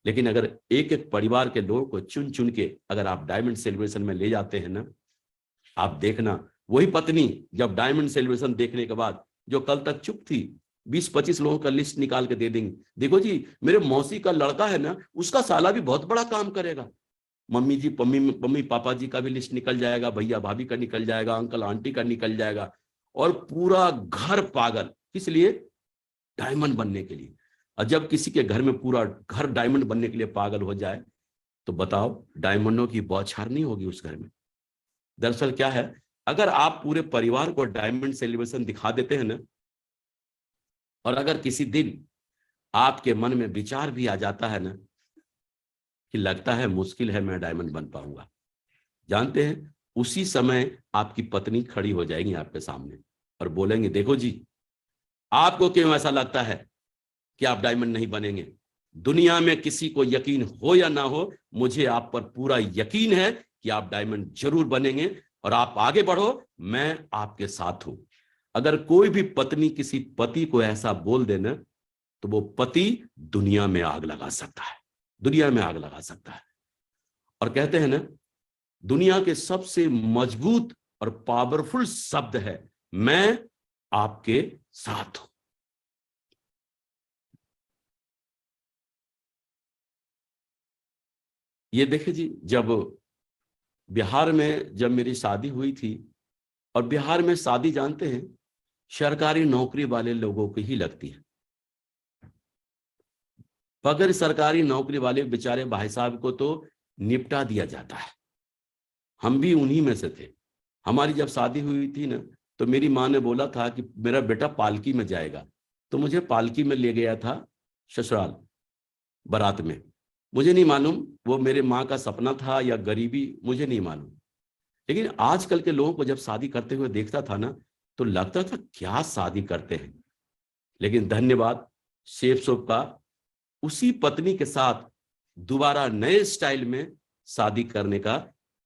लेकिन अगर एक एक परिवार के लोगों को चुन चुन के अगर आप डायमंड सेलिब्रेशन में ले जाते हैं ना, आप देखना वही पत्नी जब डायमंड सेलिब्रेशन देखने के बाद, जो कल तक चुप थी, 20-25 लोगों का लिस्ट निकाल के दे देंगे, देखो जी मेरे मौसी का लड़का है ना, उसका साला भी बहुत बड़ा काम करेगा। मम्मी जी, मम्मी पापा जी का भी लिस्ट निकल जाएगा, भैया भाभी का निकल जाएगा, अंकल आंटी का निकल जाएगा, और पूरा घर पागल, किस लिए, डायमंड बनने के लिए। और जब किसी के घर में पूरा घर डायमंड बनने के लिए पागल हो जाए, तो बताओ डायमंडों की बौछार नहीं होगी उस घर में। दरअसल क्या है, अगर आप पूरे परिवार को डायमंड सेलिब्रेशन दिखा देते हैं ना, और अगर किसी दिन आपके मन में विचार भी आ जाता है ना कि लगता है मुश्किल है मैं डायमंड बन पाऊंगा, जानते हैं उसी समय आपकी पत्नी खड़ी हो जाएगी आपके सामने और बोलेंगे, देखो जी आपको क्यों ऐसा लगता है कि आप डायमंड नहीं बनेंगे, दुनिया में किसी को यकीन हो या ना हो, मुझे आप पर पूरा यकीन है कि आप डायमंड जरूर बनेंगे, और आप आगे बढ़ो, मैं आपके साथ हूं। अगर कोई भी पत्नी किसी पति को ऐसा बोल देना, तो वो पति दुनिया में आग लगा सकता है, दुनिया में आग लगा सकता है। और कहते हैं ना, दुनिया के सबसे मजबूत और पावरफुल शब्द है मैं आपके साथ हूं। ये देखिए जी, जब बिहार में जब मेरी शादी हुई थी, और बिहार में शादी जानते हैं सरकारी नौकरी वाले लोगों की ही लगती है। बगैर सरकारी नौकरी वाले बेचारे भाई साहब को तो निपटा दिया जाता है। हम भी उन्हीं में से थे। हमारी जब शादी हुई थी ना, तो मेरी माँ ने बोला था कि मेरा बेटा पालकी में जाएगा, तो मुझे पालकी में ले गया था ससुराल बारात में। मुझे नहीं मालूम वो मेरे माँ का सपना था या गरीबी, मुझे नहीं मालूम। लेकिन आजकल के लोगों को जब शादी करते हुए देखता था ना, तो लगता था क्या शादी करते हैं। लेकिन धन्यवाद शेफ सोप का, उसी पत्नी के साथ दोबारा नए स्टाइल में शादी करने का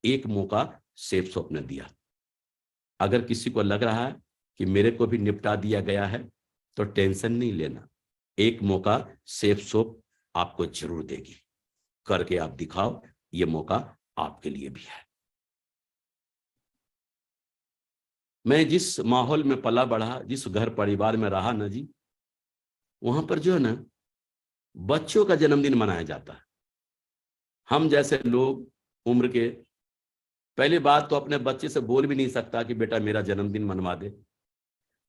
एक मौका शेफ सोप ने दिया। अगर किसी को लग रहा है कि मेरे को भी निपटा दिया गया है, तो टेंशन नहीं लेना, एक मौका शेफ सोप आपको जरूर देगी। करके आप दिखाओ, ये मौका आपके लिए भी है। मैं जिस माहौल में पला बढ़ा, जिस घर परिवार में रहा ना जी, वहां पर जो है ना बच्चों का जन्मदिन मनाया जाता है। हम जैसे लोग उम्र के, पहली बात तो अपने बच्चे से बोल भी नहीं सकता कि बेटा मेरा जन्मदिन मनवा दे।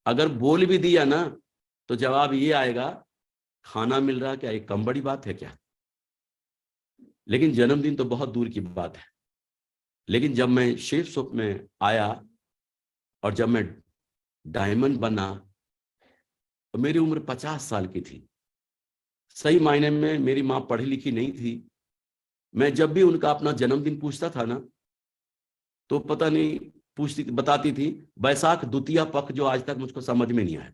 अगर बोल भी दिया ना, तो जवाब ये आएगा खाना मिल रहा क्या, एक कम बड़ी बात है क्या। लेकिन जन्मदिन तो बहुत दूर की बात है। लेकिन जब मैं शेफ सोप में आया और जब मैं डायमंड बना, तो मेरी उम्र 50 साल की थी। सही मायने में मेरी माँ पढ़ी लिखी नहीं थी। मैं जब भी उनका अपना जन्मदिन पूछता था ना, तो पता नहीं पूछती बताती थी बैसाख द्वितीया पक्ष, जो आज तक मुझको समझ में नहीं आया।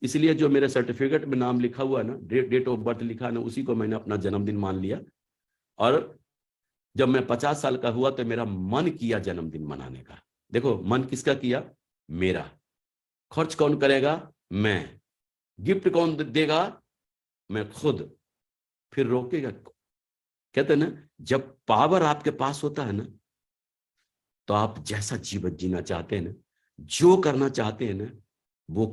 इसलिए जो मेरे सर्टिफिकेट में नाम लिखा हुआ है ना, डेट ऑफ बर्थ लिखा है ना, उसी को मैंने अपना जन्मदिन मान लिया। और जब मैं 50 साल का हुआ तो मेरा मन किया जन्मदिन मनाने का। देखो मन किसका किया, मेरा। खर्च कौन करेगा, मैं। गिफ्ट कौन देगा, मैं खुद। फिर रोकेगा। कहते हैं ना, जब पावर आपके पास होता है ना, तो आप जैसा जीवन जीना चाहते हैं ना, जो करना चाहते हैं ना, वो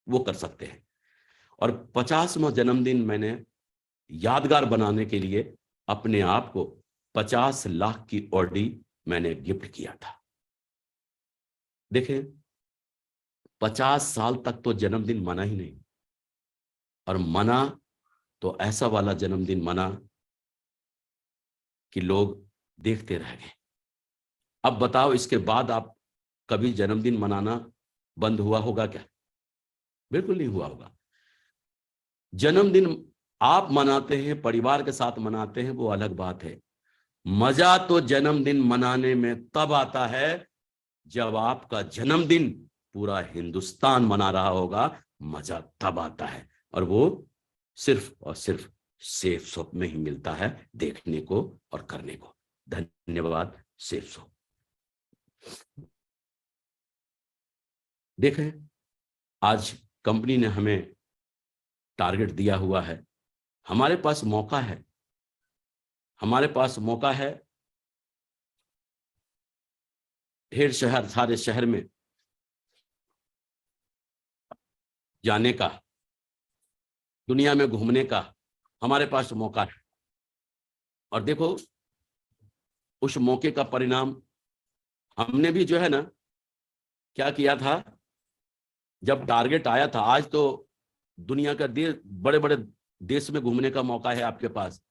वो कर सकते हैं। और 50वां जन्मदिन मैंने यादगार बनाने के लिए अपने आप को 50 लाख की ऑडी मैंने गिफ्ट किया था। देखें 50 साल तक तो जन्मदिन मना ही नहीं, और मना तो ऐसा वाला जन्मदिन मना कि लोग देखते रह गए। अब बताओ इसके बाद आप कभी जन्मदिन मनाना बंद हुआ होगा क्या? बिल्कुल नहीं हुआ होगा। जन्मदिन आप मनाते हैं, परिवार के साथ मनाते हैं, वो अलग बात है। मजा तो जन्मदिन मनाने में तब आता है जब आपका जन्मदिन पूरा हिंदुस्तान मना रहा होगा। मजा तब आता है, और वो सिर्फ और सिर्फ शेफ सोप में ही मिलता है देखने को और करने को। धन्यवाद शेफ सोप। देखें आज कंपनी ने हमें टारगेट दिया हुआ है, हमारे पास मौका है, हमारे पास मौका है ढेर शहर, सारे शहर में जाने का, दुनिया में घूमने का हमारे पास मौका है। और देखो उस मौके का परिणाम हमने भी जो है ना क्या किया था। जब टारगेट आया था, आज तो दुनिया का बड़े बड़े देश में घूमने का मौका है आपके पास,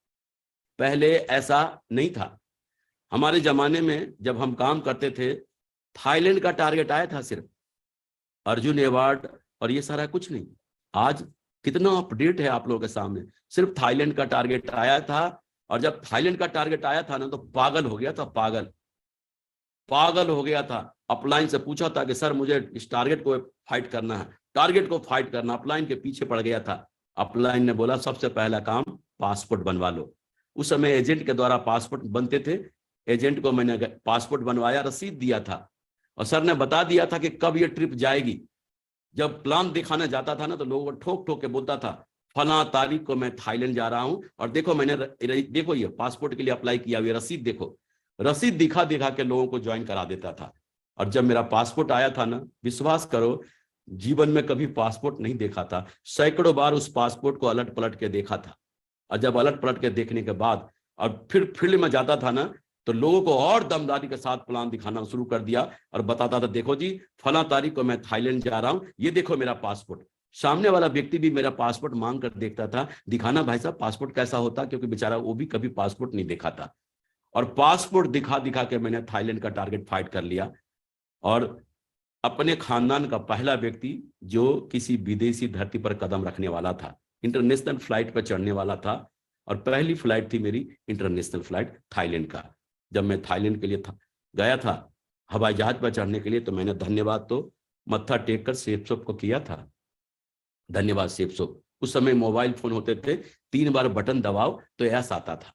पहले ऐसा नहीं था। हमारे जमाने में जब हम काम करते थे, थाईलैंड का टारगेट आया था सिर्फ, अर्जुन अवार्ड और ये सारा कुछ नहीं। आज कितना अपडेट है आप लोगों के सामने। सिर्फ थाईलैंड का टारगेट आया था, और जब थाईलैंड का टारगेट आया था ना, तो पागल हो गया था, पागल हो गया था। अपलाइन से पूछा था कि सर मुझे इस टारगेट को फाइट करना है, टारगेट को फाइट करना। अपलाइन के पीछे पड़ गया था। अपलाइन ने बोला सबसे पहला काम पासपोर्ट बनवा लो। उस समय एजेंट के द्वारा पासपोर्ट बनते थे। एजेंट को मैंने पासपोर्ट बनवाया, रसीद दिया था, और सर ने बता दिया था कि कब ये ट्रिप जाएगी। जब प्लान दिखाने जाता था ना, तो लोगों को ठोक ठोक के बोलता था फला तारीख को मैं थाईलैंड जा रहा हूं, और देखो मैंने देखो ये पासपोर्ट के लिए अप्लाई किया हुआ रसीद देखो, रसीद दिखा दिखा के लोगों को ज्वाइन करा देता था। और जब मेरा पासपोर्ट आया था ना, विश्वास करो जीवन में कभी पासपोर्ट नहीं देखा था, सैकड़ों बार उस पासपोर्ट को अलट पलट के देखा था। और जब अलट पलट के देखने के बाद और फिर फील्ड में जाता था ना, तो लोगों को और दमदारी के साथ प्लान दिखाना शुरू कर दिया और बताता था देखो जी फला तारीख को मैं थाईलैंड जा रहा हूं, ये देखो मेरा पासपोर्ट। सामने वाला व्यक्ति भी मेरा पासपोर्ट मांग कर देखता था, दिखाना भाई साहब पासपोर्ट कैसा होता, क्योंकि बेचारा वो भी कभी पासपोर्ट नहीं देखा था। और पासपोर्ट दिखा दिखा के मैंने थाईलैंड का टारगेट फाइट कर लिया, और अपने खानदान का पहला व्यक्ति जो किसी विदेशी धरती पर कदम रखने वाला था, इंटरनेशनल फ्लाइट पर चढ़ने वाला था, और पहली फ्लाइट थी मेरी इंटरनेशनल फ्लाइट थाईलैंड का। जब मैं थाईलैंड के लिए गया था हवाई जहाज पर चढ़ने के लिए, तो मैंने धन्यवाद तो मत्था टेक कर सेफ सोप को किया था, धन्यवाद सेफ सोप। उस समय मोबाइल फोन होते थे, 3 बार बटन दबाओ तो ऐसा आता था।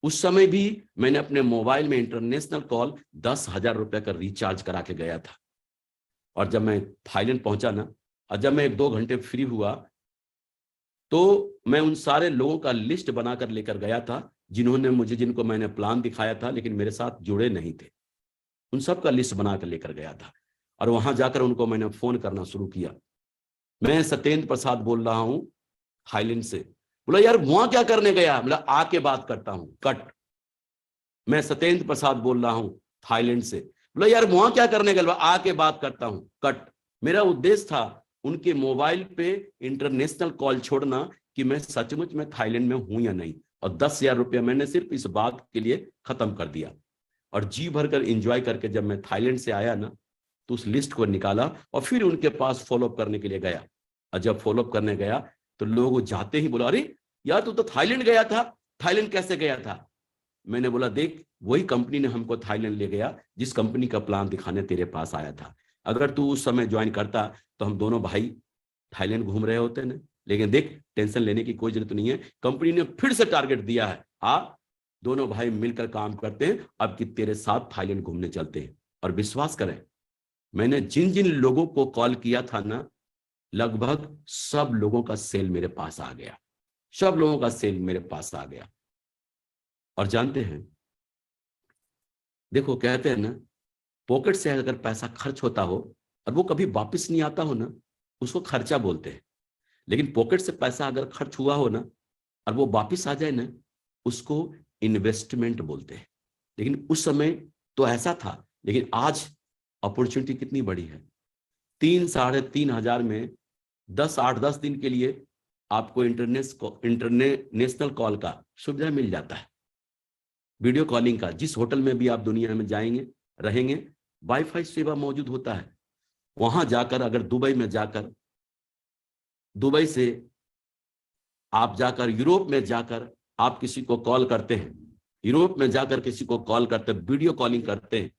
उस समय भी मैंने अपने मोबाइल में इंटरनेशनल कॉल 10,000 रुपए का रिचार्ज करा के गया था। और जब मैं थाईलैंड पहुंचा ना, और जब मैं 1-2 घंटे फ्री हुआ, तो मैं उन सारे लोगों का लिस्ट बनाकर लेकर गया था जिनको मैंने प्लान दिखाया था लेकिन मेरे साथ जुड़े नहीं थे, उन सब का लिस्ट बनाकर लेकर गया था। और वहां जाकर उनको मैंने फोन करना शुरू किया, मैं सत्येंद्र प्रसाद बोल रहा हूं थाईलैंड से। बोला यार वहां क्या करने गया? बोला आके बात करता हूं, कट। मैं सत्येंद्र प्रसाद बोल रहा हूं थाईलैंड से। बोला यार वहां क्या करने गया? आके बात करता हूं, कट। मेरा उद्देश्य था उनके मोबाइल पे इंटरनेशनल कॉल छोड़ना कि मैं सचमुच में थाईलैंड में हूं या नहीं, और 10,000 रुपया मैंने सिर्फ इस बात के लिए खत्म कर दिया। और जी भरकर एंजॉय करके जब मैं थाईलैंड से आया ना, तो उस लिस्ट को निकाला और फिर उनके पास फॉलोअप करने के लिए गया। और जब फॉलोअप करने गया तो लोग जाते ही बोला अरे यार तू तो थाईलैंड गया था, थाईलैंड कैसे गया था? मैंने बोला देख वही कंपनी ने हमको थाईलैंड ले गया जिस कंपनी का प्लान दिखाने तेरे पास आया था। अगर तू उस समय ज्वाइन करता तो हम दोनों भाई थाईलैंड घूम रहे होते ना। लेकिन देख टेंशन लेने की कोई जरूरत नहीं है, कंपनी ने फिर से टारगेट दिया है, दोनों भाई मिलकर काम करते हैं, अब कि तेरे साथ थाईलैंड घूमने चलते हैं। और विश्वास करें मैंने जिन जिन लोगों को कॉल किया था ना, लगभग सब लोगों का सेल मेरे पास आ गया, सब लोगों का सेल मेरे पास आ गया। और जानते हैं देखो कहते हैं ना, पॉकेट से अगर पैसा खर्च होता हो और वो कभी वापस नहीं आता हो ना, उसको खर्चा बोलते हैं। लेकिन पॉकेट से पैसा अगर खर्च हुआ हो ना और वो वापस आ जाए ना, उसको इन्वेस्टमेंट बोलते हैं। लेकिन उस समय तो ऐसा था, लेकिन आज अपॉर्चुनिटी कितनी बड़ी है। 3-3.5 हजार में 8-10 दिन के लिए आपको इंटरनेशनल कॉल का सुविधा मिल जाता है, वीडियो कॉलिंग का। जिस होटल में भी आप दुनिया में जाएंगे रहेंगे, वाईफाई सेवा मौजूद होता है। वहां जाकर अगर दुबई से आप जाकर यूरोप में जाकर आप किसी को कॉल करते हैं, यूरोप में जाकर किसी को कॉल करते हैं, वीडियो कॉलिंग करते हैं,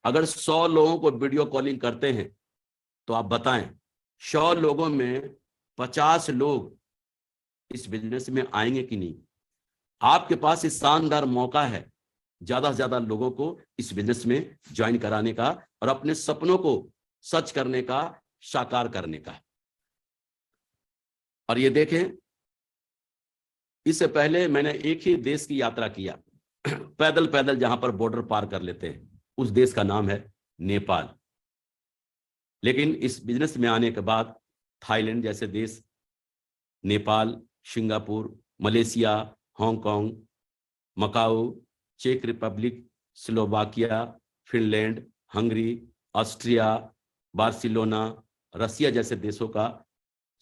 अगर 100 लोगों को वीडियो कॉलिंग करते हैं तो आप बताएं 100 लोगों में 50 लोग इस बिजनेस में आएंगे कि नहीं? आपके पास इस शानदार मौका है ज्यादा से ज्यादा लोगों को इस बिजनेस में ज्वाइन कराने का और अपने सपनों को सच करने का, साकार करने का। और ये देखें, इससे पहले मैंने एक ही देश की यात्रा किया पैदल पैदल, जहां पर बॉर्डर पार कर लेते हैं, उस देश का नाम है नेपाल। लेकिन इस बिजनेस में आने के बाद थाईलैंड जैसे देश, Nepal, Singapore, Malaysia, Hong Kong, Macau, चेक Republic, Slovakia, Finland, Hungary, Austria, Barcelona, Russia जैसे देशों का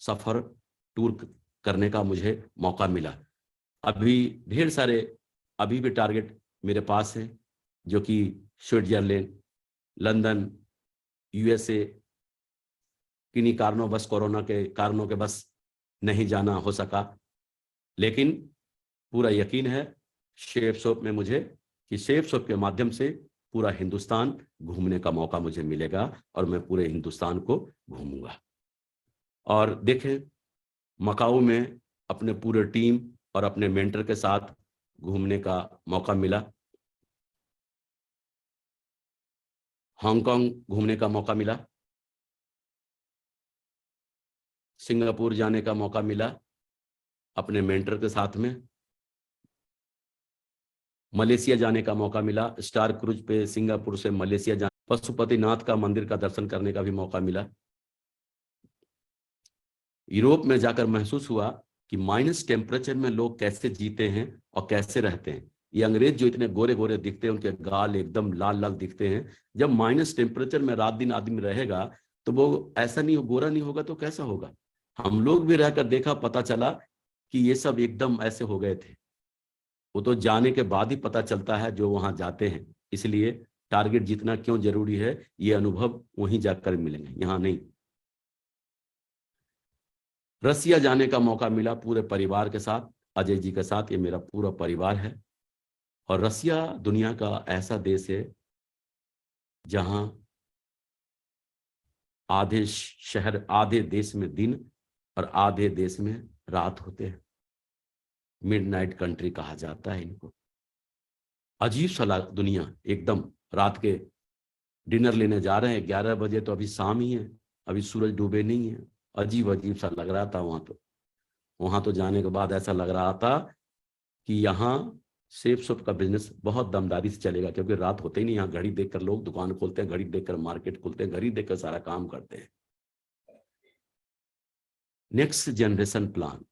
सफर टूर करने का मुझे मौका मिला। अभी ढेर सारे अभी भी टारगेट मेरे पास हैं, जो कि स्विट्जरलैंड, लंदन, यूएसए, किन्हीं कारणों बस कोरोना के कारणों के बस नहीं जाना हो सका। लेकिन पूरा यकीन है शेफ शॉप में मुझे कि शेफ शॉप के माध्यम से पूरा हिंदुस्तान घूमने का मौका मुझे मिलेगा और मैं पूरे हिंदुस्तान को घूमूंगा। और देखें मकाऊ में अपने पूरे टीम और अपने मेंटर के साथ घूमने का मौका मिला, हांगकांग घूमने का मौका मिला, सिंगापुर जाने का मौका मिला, अपने मेंटर के साथ में। मलेशिया जाने का मौका मिला, स्टार क्रूज पे सिंगापुर से मलेशिया जाने, पशुपतिनाथ का मंदिर का दर्शन करने का भी मौका मिला। यूरोप में जाकर महसूस हुआ कि माइनस टेम्परेचर में लोग कैसे जीते हैं और कैसे रहते हैं। ये अंग्रेज जो इतने गोरे गोरे दिखते हैं, उनके गाल एकदम लाल लाल दिखते हैं, जब माइनस टेम्परेचर में रात दिन आदमी रहेगा तो वो ऐसा नहीं, गोरा नहीं होगा तो कैसा होगा। हम लोग भी रहकर देखा, पता चला कि ये सब एकदम ऐसे हो गए थे। वो तो जाने के बाद ही पता चलता है जो वहां जाते हैं। इसलिए टारगेट जीतना क्यों जरूरी है, ये अनुभव वहीं जाकर मिलेंगे, यहां नहीं। रसिया जाने का मौका मिला पूरे परिवार के साथ, अजय जी के साथ, ये मेरा पूरा परिवार है। और रसिया दुनिया का ऐसा देश है जहां आधे शहर, आधे देश में दिन और आधे देश में रात होते हैं। मिडनाइट कंट्री कहा जाता है इनको। अजीब सा दुनिया, एकदम रात के डिनर लेने जा रहे हैं 11 बजे, तो अभी शाम ही है, अभी सूरज डूबे नहीं है। अजीब अजीब सा लग रहा था वहां तो जाने के बाद ऐसा लग रहा था कि यहाँ सेफ शॉप का बिजनेस बहुत दमदारी से चलेगा, क्योंकि रात होते ही नहीं, यहाँ घड़ी देखकर लोग दुकान खोलते हैं, घड़ी देखकर मार्केट खोलते हैं, घड़ी देखकर सारा काम करते हैं। नेक्स्ट जनरेशन प्लान,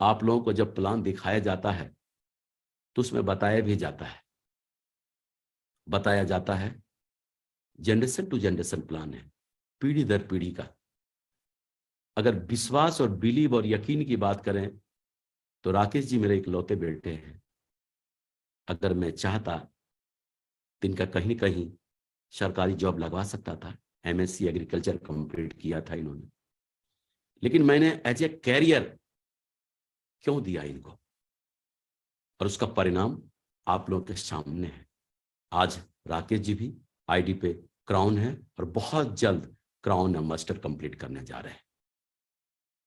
आप लोगों को जब प्लान दिखाया जाता है तो उसमें बताया जाता है जनरेशन टू जनरेशन प्लान है, पीढ़ी दर पीढ़ी का। अगर विश्वास और बिलीव और यकीन की बात करें तो राकेश जी मेरे इकलौते बेटे हैं। अगर मैं चाहता तो इनका कहीं न कहीं सरकारी जॉब लगवा सकता था। एमएससी एग्रीकल्चर कंप्लीट किया था इन्होंने, लेकिन मैंने एज ए कैरियर क्यों दिया इनको, और उसका परिणाम आप लोगों के सामने है। आज राकेश जी भी आईडी पे क्राउन है और बहुत जल्द क्राउन मास्टर कंप्लीट करने जा रहे हैं।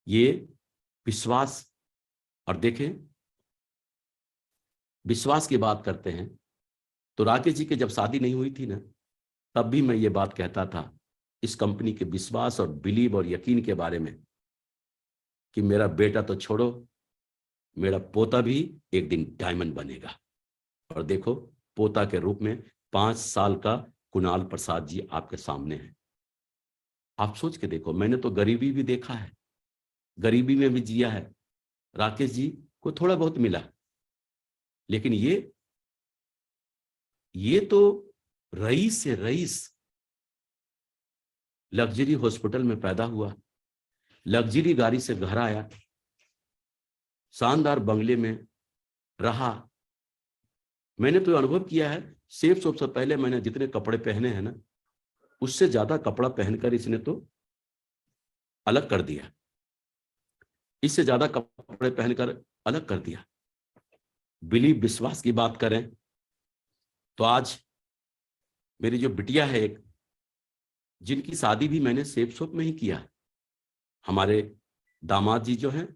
ये विश्वास, और देखें विश्वास की बात करते हैं तो राकेश जी की जब शादी नहीं हुई थी ना, तब भी मैं ये बात कहता था इस कंपनी के विश्वास और बिलीव और यकीन के बारे में कि मेरा बेटा तो छोड़ो, मेरा पोता भी एक दिन डायमंड बनेगा। और देखो, पोता के रूप में 5 साल का कुणाल प्रसाद जी आपके सामने हैं। आप सोच के देखो, मैंने तो गरीबी भी देखा है, गरीबी में भी जिया है। राकेश जी को थोड़ा बहुत मिला, लेकिन ये तो रईस से रईस, लग्जरी हॉस्पिटल में पैदा हुआ, लग्जरी गाड़ी से घर आया, शानदार बंगले में रहा। मैंने तो अनुभव किया है, सेफ शॉप से पहले मैंने जितने कपड़े पहने हैं ना, उससे ज्यादा कपड़ा पहनकर इसने तो अलग कर दिया, इससे ज्यादा कपड़े पहनकर अलग कर दिया। बिलीव, विश्वास की बात करें तो आज मेरी जो बिटिया है एक, जिनकी शादी भी मैंने सेफ शॉप में ही किया। हमारे दामाद जी जो हैं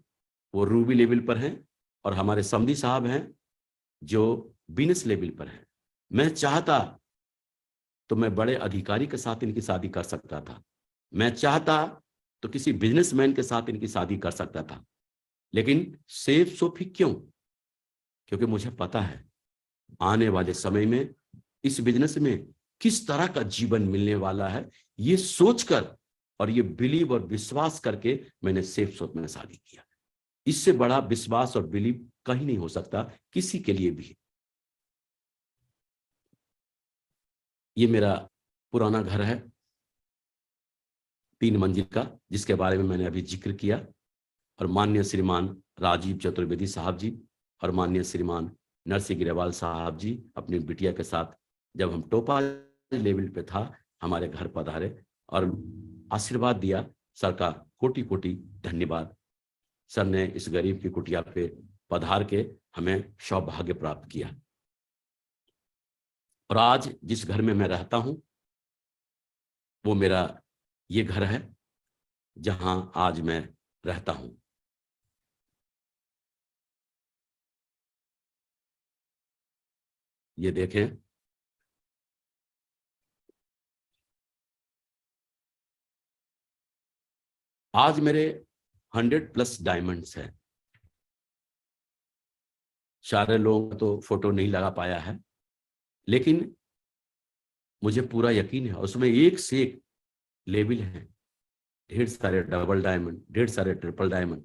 वो रूबी लेवल पर हैं, और हमारे समधी साहब हैं जो बिजनेस लेवल पर हैं। मैं चाहता तो मैं बड़े अधिकारी के साथ इनकी शादी कर सकता था, मैं चाहता तो किसी बिजनेसमैन के साथ इनकी शादी कर सकता था, लेकिन सेफ शॉप ही क्यों? क्योंकि मुझे पता है आने वाले समय में इस बिजनेस में किस तरह का जीवन मिलने वाला है, ये सोचकर और ये बिलीव और विश्वास करके मैंने सेफ शॉप में शादी किया। इससे बड़ा विश्वास और बिलीव कहीं नहीं हो सकता किसी के लिए भी। ये मेरा पुराना घर है 3 मंजिल का, जिसके बारे में मैंने अभी जिक्र किया। और माननीय श्रीमान राजीव चतुर्वेदी साहब जी और माननीय श्रीमान नरसिंह गिरेवाल साहब जी अपनी बिटिया के साथ जब हम टोपा लेवल पे था हमारे घर पधारे और आशीर्वाद दिया। सर का कोटि कोटि धन्यवाद। सर ने इस गरीब की कुटिया पे पधार के हमें सौभाग्य प्राप्त किया। और आज जिस घर में मैं रहता हूं वो मेरा ये घर है जहां आज मैं रहता हूं। ये देखें, आज मेरे 100+ डायमंड्स है। सारे लोगों का तो फोटो नहीं लगा पाया है, लेकिन मुझे पूरा यकीन है उसमें एक से एक लेवल है। ढेर सारे डबल डायमंड, ढेर सारे ट्रिपल डायमंड,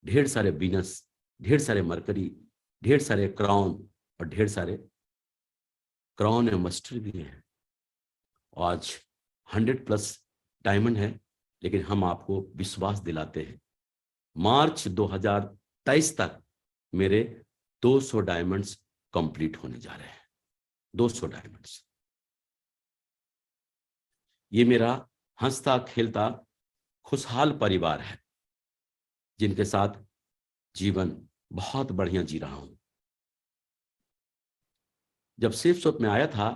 ढेर सारे वीनस, ढेर सारे मरकरी, ढेर सारे क्राउन और ढेर सारे क्राउन एंड मस्टर भी हैं। आज 100+ डायमंड है, लेकिन हम आपको विश्वास दिलाते हैं मार्च 2023 तक मेरे 200 डायमंड्स कंप्लीट होने जा रहे हैं। 200 डायमंड्स। ये मेरा हंसता खेलता खुशहाल परिवार है, जिनके साथ जीवन बहुत बढ़िया जी रहा हूं। जब सेफ शॉप में आया था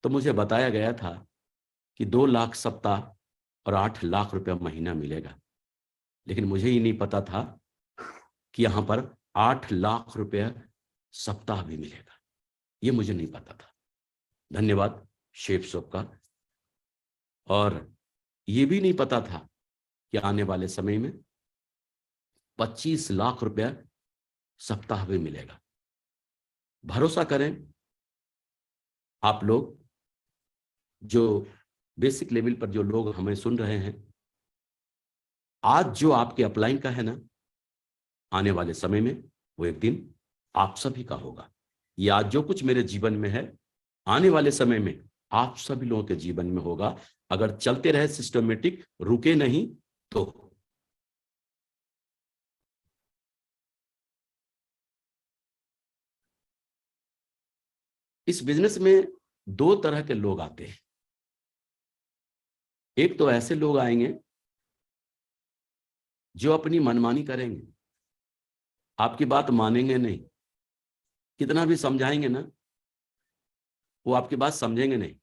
तो मुझे बताया गया था कि 2 लाख सप्ताह और 8 लाख रुपया महीना मिलेगा, लेकिन मुझे ही नहीं पता था कि यहां पर 8 लाख रुपया सप्ताह भी मिलेगा। ये मुझे नहीं पता था। धन्यवाद शेफ शॉप का। और ये भी नहीं पता था कि आने वाले समय में 25 लाख रुपया सप्ताह भी मिलेगा। भरोसा करें आप लोग, जो बेसिक लेवल पर जो लोग हमें सुन रहे हैं, आज जो आपके अपलाइन का है ना, आने वाले समय में वो एक दिन आप सभी का होगा। ये आज जो कुछ मेरे जीवन में है, आने वाले समय में आप सभी लोगों के जीवन में होगा, अगर चलते रहे सिस्टमेटिक, रुके नहीं तो। इस बिजनेस में 2 तरह के लोग आते हैं। एक तो ऐसे लोग आएंगे जो अपनी मनमानी करेंगे, आपकी बात मानेंगे नहीं, कितना भी समझाएंगे ना, वो आपकी बात समझेंगे नहीं।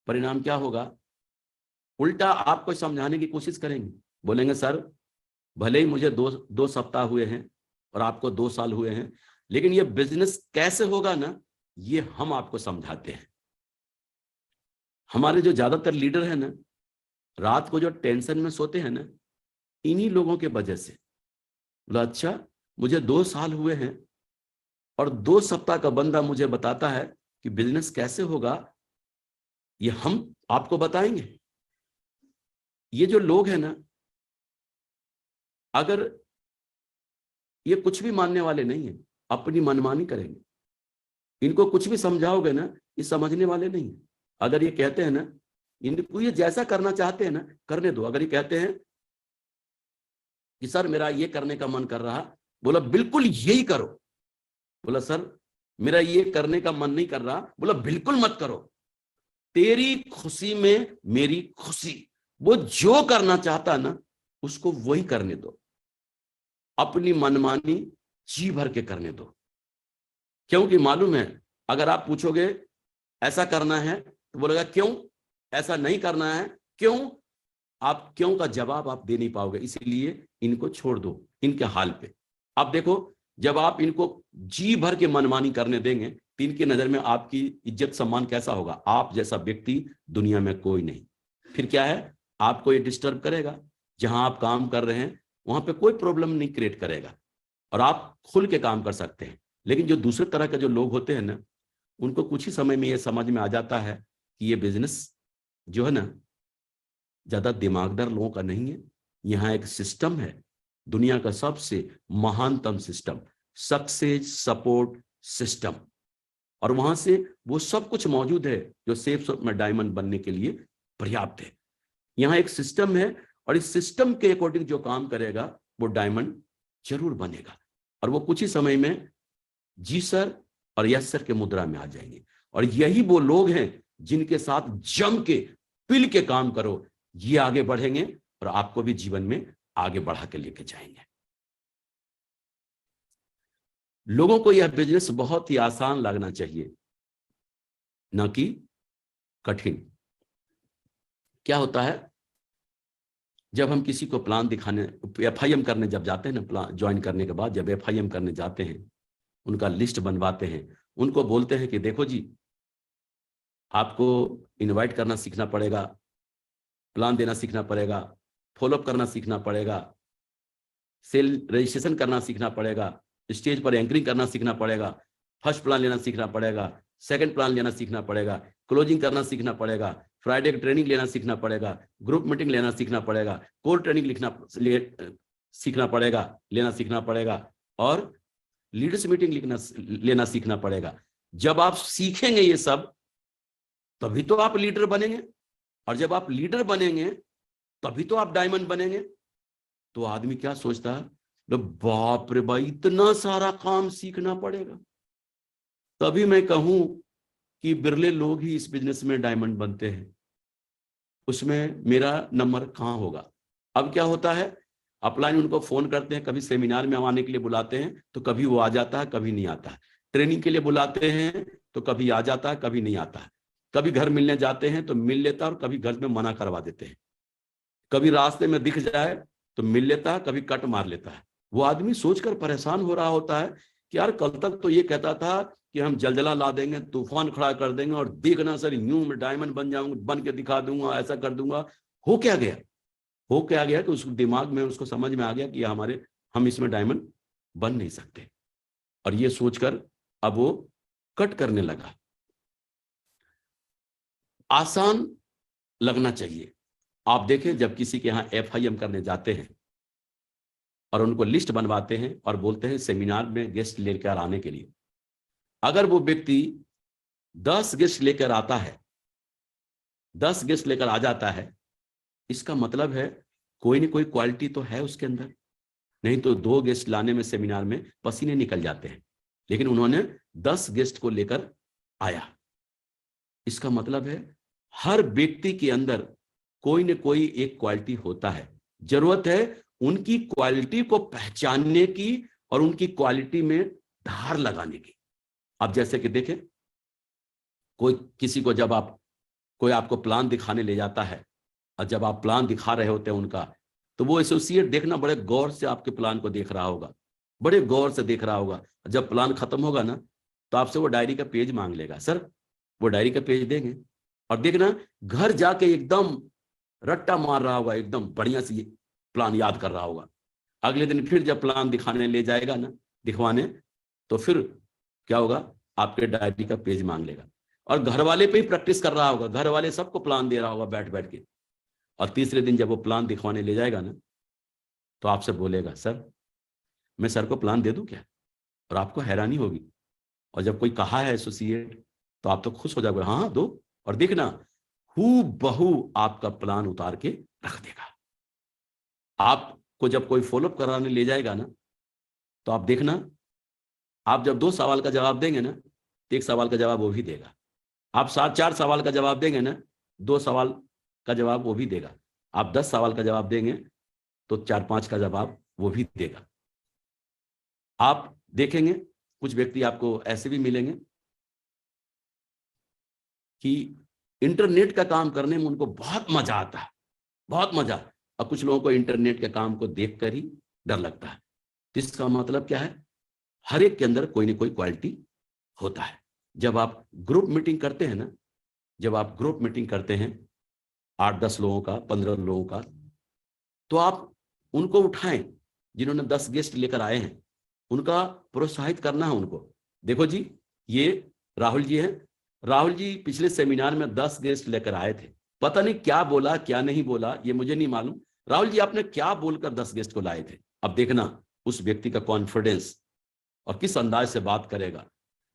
परिणाम क्या होगा? उल्टा आपको समझाने की कोशिश करेंगे, बोलेंगे सर भले ही मुझे 2 सप्ताह हुए हैं और आपको 2 साल हुए हैं, लेकिन ये बिजनेस कैसे होगा ना, ये हम आपको समझाते हैं। हमारे जो ज्यादातर लीडर है ना, रात को जो टेंशन में सोते हैं ना, इन्हीं लोगों के वजह से। बोला अच्छा मुझे 2 साल हुए हैं और 2 सप्ताह का बंदा मुझे बताता है कि बिजनेस कैसे होगा, ये हम आपको बताएंगे। ये जो लोग हैं ना, अगर ये कुछ भी मानने वाले नहीं है, अपनी मनमानी करेंगे। इनको कुछ भी समझाओगे ना, ये समझने वाले नहीं है। अगर ये कहते हैं ना, इनको ये जैसा करना चाहते हैं ना, करने दो। अगर ये कहते हैं कि सर मेरा ये करने का मन कर रहा, बोला बिल्कुल यही करो। बोला सर मेरा ये करने का मन नहीं कर रहा, बोला बिल्कुल मत करो। तेरी खुशी में मेरी खुशी। वो जो करना चाहता ना, उसको वही करने दो। अपनी मनमानी जी भर के करने दो। क्योंकि मालूम है, अगर आप पूछोगे ऐसा करना है तो बोलेगा क्यों, ऐसा नहीं करना है क्यों, आप क्यों का जवाब आप दे नहीं पाओगे। इसीलिए इनको छोड़ दो इनके हाल पे। आप देखो, जब आप इनको जी भर के मनमानी करने देंगे तो इनकी नजर में आपकी इज्जत सम्मान कैसा होगा? आप जैसा व्यक्ति दुनिया में कोई नहीं। फिर क्या है, आपको ये डिस्टर्ब करेगा। जहां आप काम कर रहे हैं वहां पे कोई प्रॉब्लम नहीं क्रिएट करेगा और आप खुल के काम कर सकते हैं। लेकिन जो दूसरे तरह के जो लोग होते हैं ना, उनको कुछ ही समय में ये समझ में आ जाता है कि ये बिजनेस जो है ना, ज्यादा दिमागदार लोगों का नहीं है। यहाँ एक सिस्टम है, दुनिया का सबसे महानतम सिस्टम, सक्सेस सपोर्ट सिस्टम। और वहां से वो सब कुछ मौजूद है जो सेफ शॉप में डायमंड बनने के लिए पर्याप्त है। यहाँ एक सिस्टम है और इस सिस्टम के अकॉर्डिंग जो काम करेगा वो डायमंड जरूर बनेगा। और वो कुछ ही समय में जी सर और यस सर के मुद्रा में आ जाएंगे। और यही वो लोग हैं जिनके साथ जम के पिल के काम करो, ये आगे बढ़ेंगे और आपको भी जीवन में आगे बढ़ा के लेके जाएंगे। लोगों को यह बिजनेस बहुत ही आसान लगना चाहिए, न कि कठिन। क्या होता है, जब हम किसी को प्लान दिखाने, एफआईएम करने जब जाते हैं ना, प्लान ज्वाइन करने के बाद जब एफआईएम करने जाते हैं, उनका लिस्ट बनवाते हैं, उनको बोलते हैं कि देखो जी आपको इनवाइट करना सीखना पड़ेगा, प्लान देना सीखना पड़ेगा, फॉलोअप करना सीखना पड़ेगा, सेल रजिस्ट्रेशन करना सीखना पड़ेगा, स्टेज पर एंकरिंग करना सीखना पड़ेगा, फर्स्ट प्लान लेना सीखना पड़ेगा, सेकंड प्लान लेना सीखना पड़ेगा, क्लोजिंग करना सीखना पड़ेगा, फ्राइडे की ट्रेनिंग लेना सीखना पड़ेगा, ग्रुप मीटिंग लेना सीखना पड़ेगा, कोर ट्रेनिंग सीखना पड़ेगा, लेना सीखना पड़ेगा, और लीडर्स मीटिंग लेना सीखना पड़ेगा। जब आप सीखेंगे ये सब तभी तो आप लीडर बनेंगे, और जब आप लीडर बनेंगे तभी तो आप डायमंड बनेंगे। तो आदमी क्या सोचता है, बाप रे भाई इतना सारा काम सीखना पड़ेगा। तभी मैं कहूं कि बिरले लोग ही इस बिजनेस में डायमंड बनते हैं, उसमें मेरा नंबर कहां होगा। अब क्या होता है, अपलाइन उनको फोन करते हैं, कभी सेमिनार में आने के लिए बुलाते हैं तो कभी वो आ जाता है, कभी नहीं आता है, ट्रेनिंग के लिए बुलाते हैं तो कभी आ जाता है, कभी नहीं आता है, कभी घर मिलने जाते हैं तो मिल लेता है और कभी घर में मना करवा देते हैं, कभी रास्ते में दिख जाए तो मिल लेता है, कभी कट मार लेता है। वो आदमी सोचकर परेशान हो रहा होता है कि यार कल तक तो ये कहता था कि हम जलजला ला देंगे, तूफान खड़ा कर देंगे, और देखना सर यूं मैं डायमंड बन जाऊंगा, बन के दिखा दूंगा, ऐसा कर दूंगा। हो क्या गया, हो क्या गया कि उसको दिमाग में उसको समझ में आ गया कि हम इसमें डायमंड बन नहीं सकते, और ये सोचकर अब वो कट करने लगा। आसान लगना चाहिए। आप देखें, जब किसी के यहाँ FIM करने जाते हैं और उनको लिस्ट बनवाते हैं और बोलते हैं सेमिनार में गेस्ट लेकर आने के लिए, अगर वो व्यक्ति 10 गेस्ट लेकर आता है, 10 गेस्ट लेकर आ जाता है, इसका मतलब है कोई ना कोई क्वालिटी तो है उसके अंदर, नहीं तो 2 गेस्ट लाने में सेमिनार में पसीने निकल जाते हैं, लेकिन उन्होंने 10 गेस्ट को लेकर आया। इसका मतलब है हर व्यक्ति के अंदर कोई न कोई एक क्वालिटी होता है, जरूरत है उनकी क्वालिटी को पहचानने की और उनकी क्वालिटी में धार लगाने की। अब जैसे कि देखें, कोई किसी को जब कोई आपको प्लान दिखाने ले जाता है, और जब आप प्लान दिखा रहे होते हैं उनका, तो वो एसोसिएट देखना बड़े गौर से आपके प्लान को देख रहा होगा, बड़े गौर से देख रहा होगा। जब प्लान खत्म होगा ना तो आपसे वो डायरी का पेज मांग लेगा, सर वो डायरी का पेज देंगे, और देखना घर जाके एकदम रट्टा मार रहा होगा, एकदम बढ़िया से प्लान याद कर रहा होगा। अगले दिन फिर जब प्लान दिखाने ले जाएगा ना, दिखवाने, तो फिर क्या होगा, आपके डायरी का पेज मांग लेगा, और घर वाले पे ही प्रैक्टिस कर रहा होगा, घर वाले सबको प्लान दे रहा होगा बैठ बैठ के। और तीसरे दिन जब वो प्लान दिखवाने ले जाएगा ना, तो आपसे बोलेगा, सर मैं सर को प्लान दे दूं क्या, और आपको हैरानी होगी। और जब कोई कहा है एसोसिएट तो आप तो खुश हो जाओगे, हाँ दो, और देखना हूबहू आपका प्लान उतार के रख देगा। आपको जब कोई फॉलोअप कराने ले जाएगा ना, तो आप देखना, आप जब 2 सवाल का जवाब देंगे ना, 1 सवाल का जवाब वो भी देगा। आप 4 सवाल का जवाब देंगे ना, 2 सवाल का जवाब वो भी देगा। आप 10 सवाल का जवाब देंगे तो 4-5 का जवाब वो भी देगा। आप देखेंगे कुछ व्यक्ति आपको ऐसे भी मिलेंगे कि इंटरनेट का काम करने में उनको बहुत मजा आता है, बहुत मजा, और कुछ लोगों को इंटरनेट के काम को देखकर ही डर लगता है। इसका मतलब क्या है, हर एक के अंदर कोई ना कोई क्वालिटी होता है। जब आप ग्रुप मीटिंग करते हैं ना, जब आप ग्रुप मीटिंग करते हैं 8-10 लोगों का, 15 लोगों का, तो आप उनको उठाएं, जिन्होंने 10 गेस्ट लेकर आए हैं, उनका प्रोत्साहित करना है उनको। देखो जी, ये राहुल जी हैं, राहुल जी पिछले सेमिनार में 10 गेस्ट लेकर आए थे, पता नहीं क्या बोला क्या नहीं बोला, ये मुझे नहीं मालूम। राहुल जी आपने क्या बोलकर 10 गेस्ट को लाए थे। अब देखना उस व्यक्ति का कॉन्फिडेंस और किस अंदाज से बात करेगा।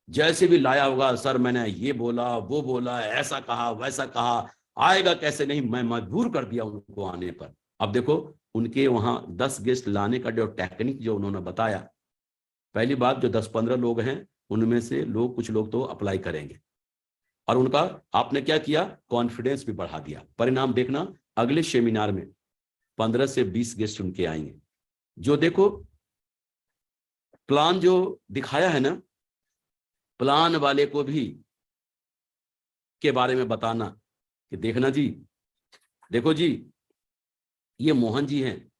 जैसे भी लाया होगा, सर मैंने ये बोला वो बोला, ऐसा कहा वैसा कहा, आएगा कैसे नहीं, मैं मजबूर कर दिया उनको आने पर। अब देखो उनके वहां 10 गेस्ट लाने का जो टेक्निक जो उन्होंने बताया, पहली बात जो 10-15 लोग हैं उनमें से कुछ लोग तो अप्लाई करेंगे, और उनका आपने क्या किया, कॉन्फिडेंस भी बढ़ा दिया। परिणाम देखना, अगले सेमिनार में 15 से 20 गेस्ट उनके आएंगे। जो देखो प्लान जो दिखाया है ना, प्लान वाले को भी के बारे में बताना कि देखना जी, देखो जी ये मोहन जी हैं,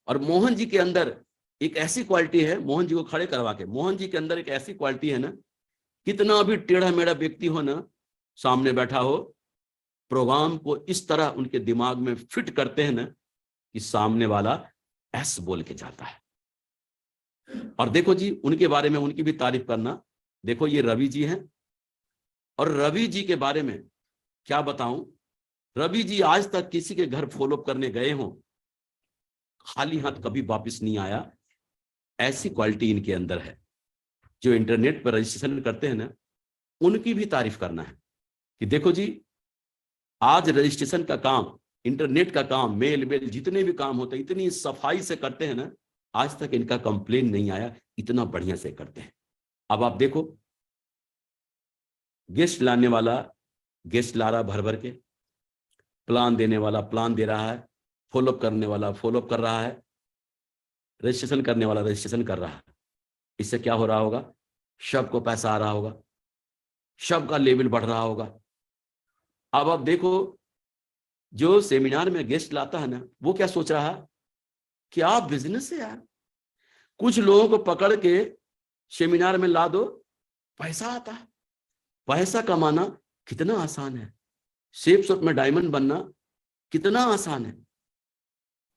और मोहन जी के अंदर एक ऐसी क्वालिटी है, मोहन जी को खड़े करवा के, मोहन जी के अंदर एक ऐसी क्वालिटी है ना, कितना भी टेढ़ा मेढ़ा व्यक्ति हो ना, सामने बैठा हो, प्रोग्राम को इस तरह उनके दिमाग में फिट करते हैं ना कि सामने वाला एस बोल के जाता है। और देखो जी, उनके बारे में उनकी भी तारीफ करना। देखो ये रवि जी हैं, और रवि जी के बारे में क्या बताऊं, रवि जी आज तक किसी के घर फॉलोअप करने गए हों, खाली हाथ कभी वापस नहीं आया। ऐसी क्वालिटी इनके अंदर है। जो इंटरनेट पर रजिस्ट्रेशन करते हैं ना, उनकी भी तारीफ करना है कि देखो जी, आज रजिस्ट्रेशन का काम, इंटरनेट का काम, मेल बेल जितने भी काम होते हैं, इतनी सफाई से करते हैं ना, आज तक इनका कंप्लेन नहीं आया, इतना बढ़िया से करते हैं। अब आप देखो, गेस्ट लाने वाला गेस्ट ला रहा भर भर के, प्लान देने वाला प्लान दे रहा है, फॉलोअप करने वाला फॉलोअप कर रहा है, रजिस्ट्रेशन करने वाला रजिस्ट्रेशन कर रहा है। इससे क्या हो रहा होगा, सबको पैसा आ रहा होगा, सबका लेवल बढ़ रहा होगा। अब आप देखो, जो सेमिनार में गेस्ट लाता है ना, वो क्या सोच रहा है, क्या बिजनेस है यार, कुछ लोगों को पकड़ के सेमिनार में ला दो, पैसा आता है। पैसा कमाना कितना आसान है, शेप शॉप में डायमंड बनना कितना आसान है।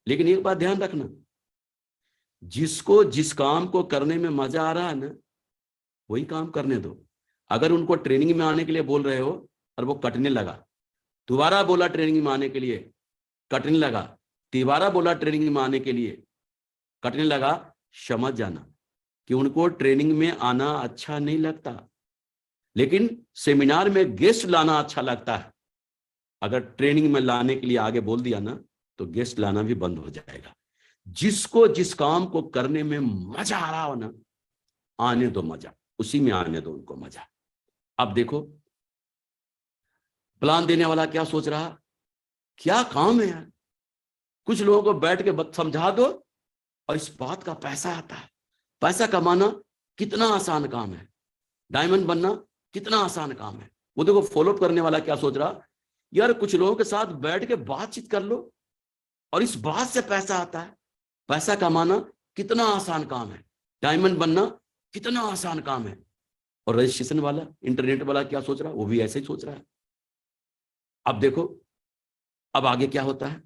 लेकिन एक बात ध्यान रखना, जिसको जिस काम को करने में मजा आ रहा है ना, वही काम करने दो। अगर उनको ट्रेनिंग में आने के लिए बोल रहे हो और वो कटने लगा, दोबारा बोला ट्रेनिंग में आने के लिए, कटने लगा, दोबारा बोला ट्रेनिंग में आने के लिए, कटने लगा, समझ जाना कि उनको ट्रेनिंग में आना अच्छा नहीं लगता, लेकिन सेमिनार में गेस्ट लाना अच्छा लगता है। अगर ट्रेनिंग में लाने के लिए आगे बोल दिया ना, तो गेस्ट लाना भी बंद हो जाएगा। जिसको जिस काम को करने में मजा आ रहा हो ना, आने दो मजा, उसी में आने दो उनको मजा। अब देखो, प्लान देने वाला क्या सोच रहा, क्या काम है यार, कुछ लोगों को बैठ के समझा दो और इस बात का पैसा आता है। पैसा कमाना कितना आसान काम है, डायमंड बनना कितना आसान काम है। वो देखो, फॉलोअप करने वाला क्या सोच रहा, यार कुछ लोगों के साथ बैठ के बातचीत कर लो और इस बात से पैसा आता है। पैसा कमाना कितना आसान काम है, डायमंड बनना कितना आसान काम है। और रजिस्ट्रेशन वाला, इंटरनेट वाला क्या सोच रहा, वो भी ऐसे ही सोच रहा है। अब देखो, अब आगे क्या होता है,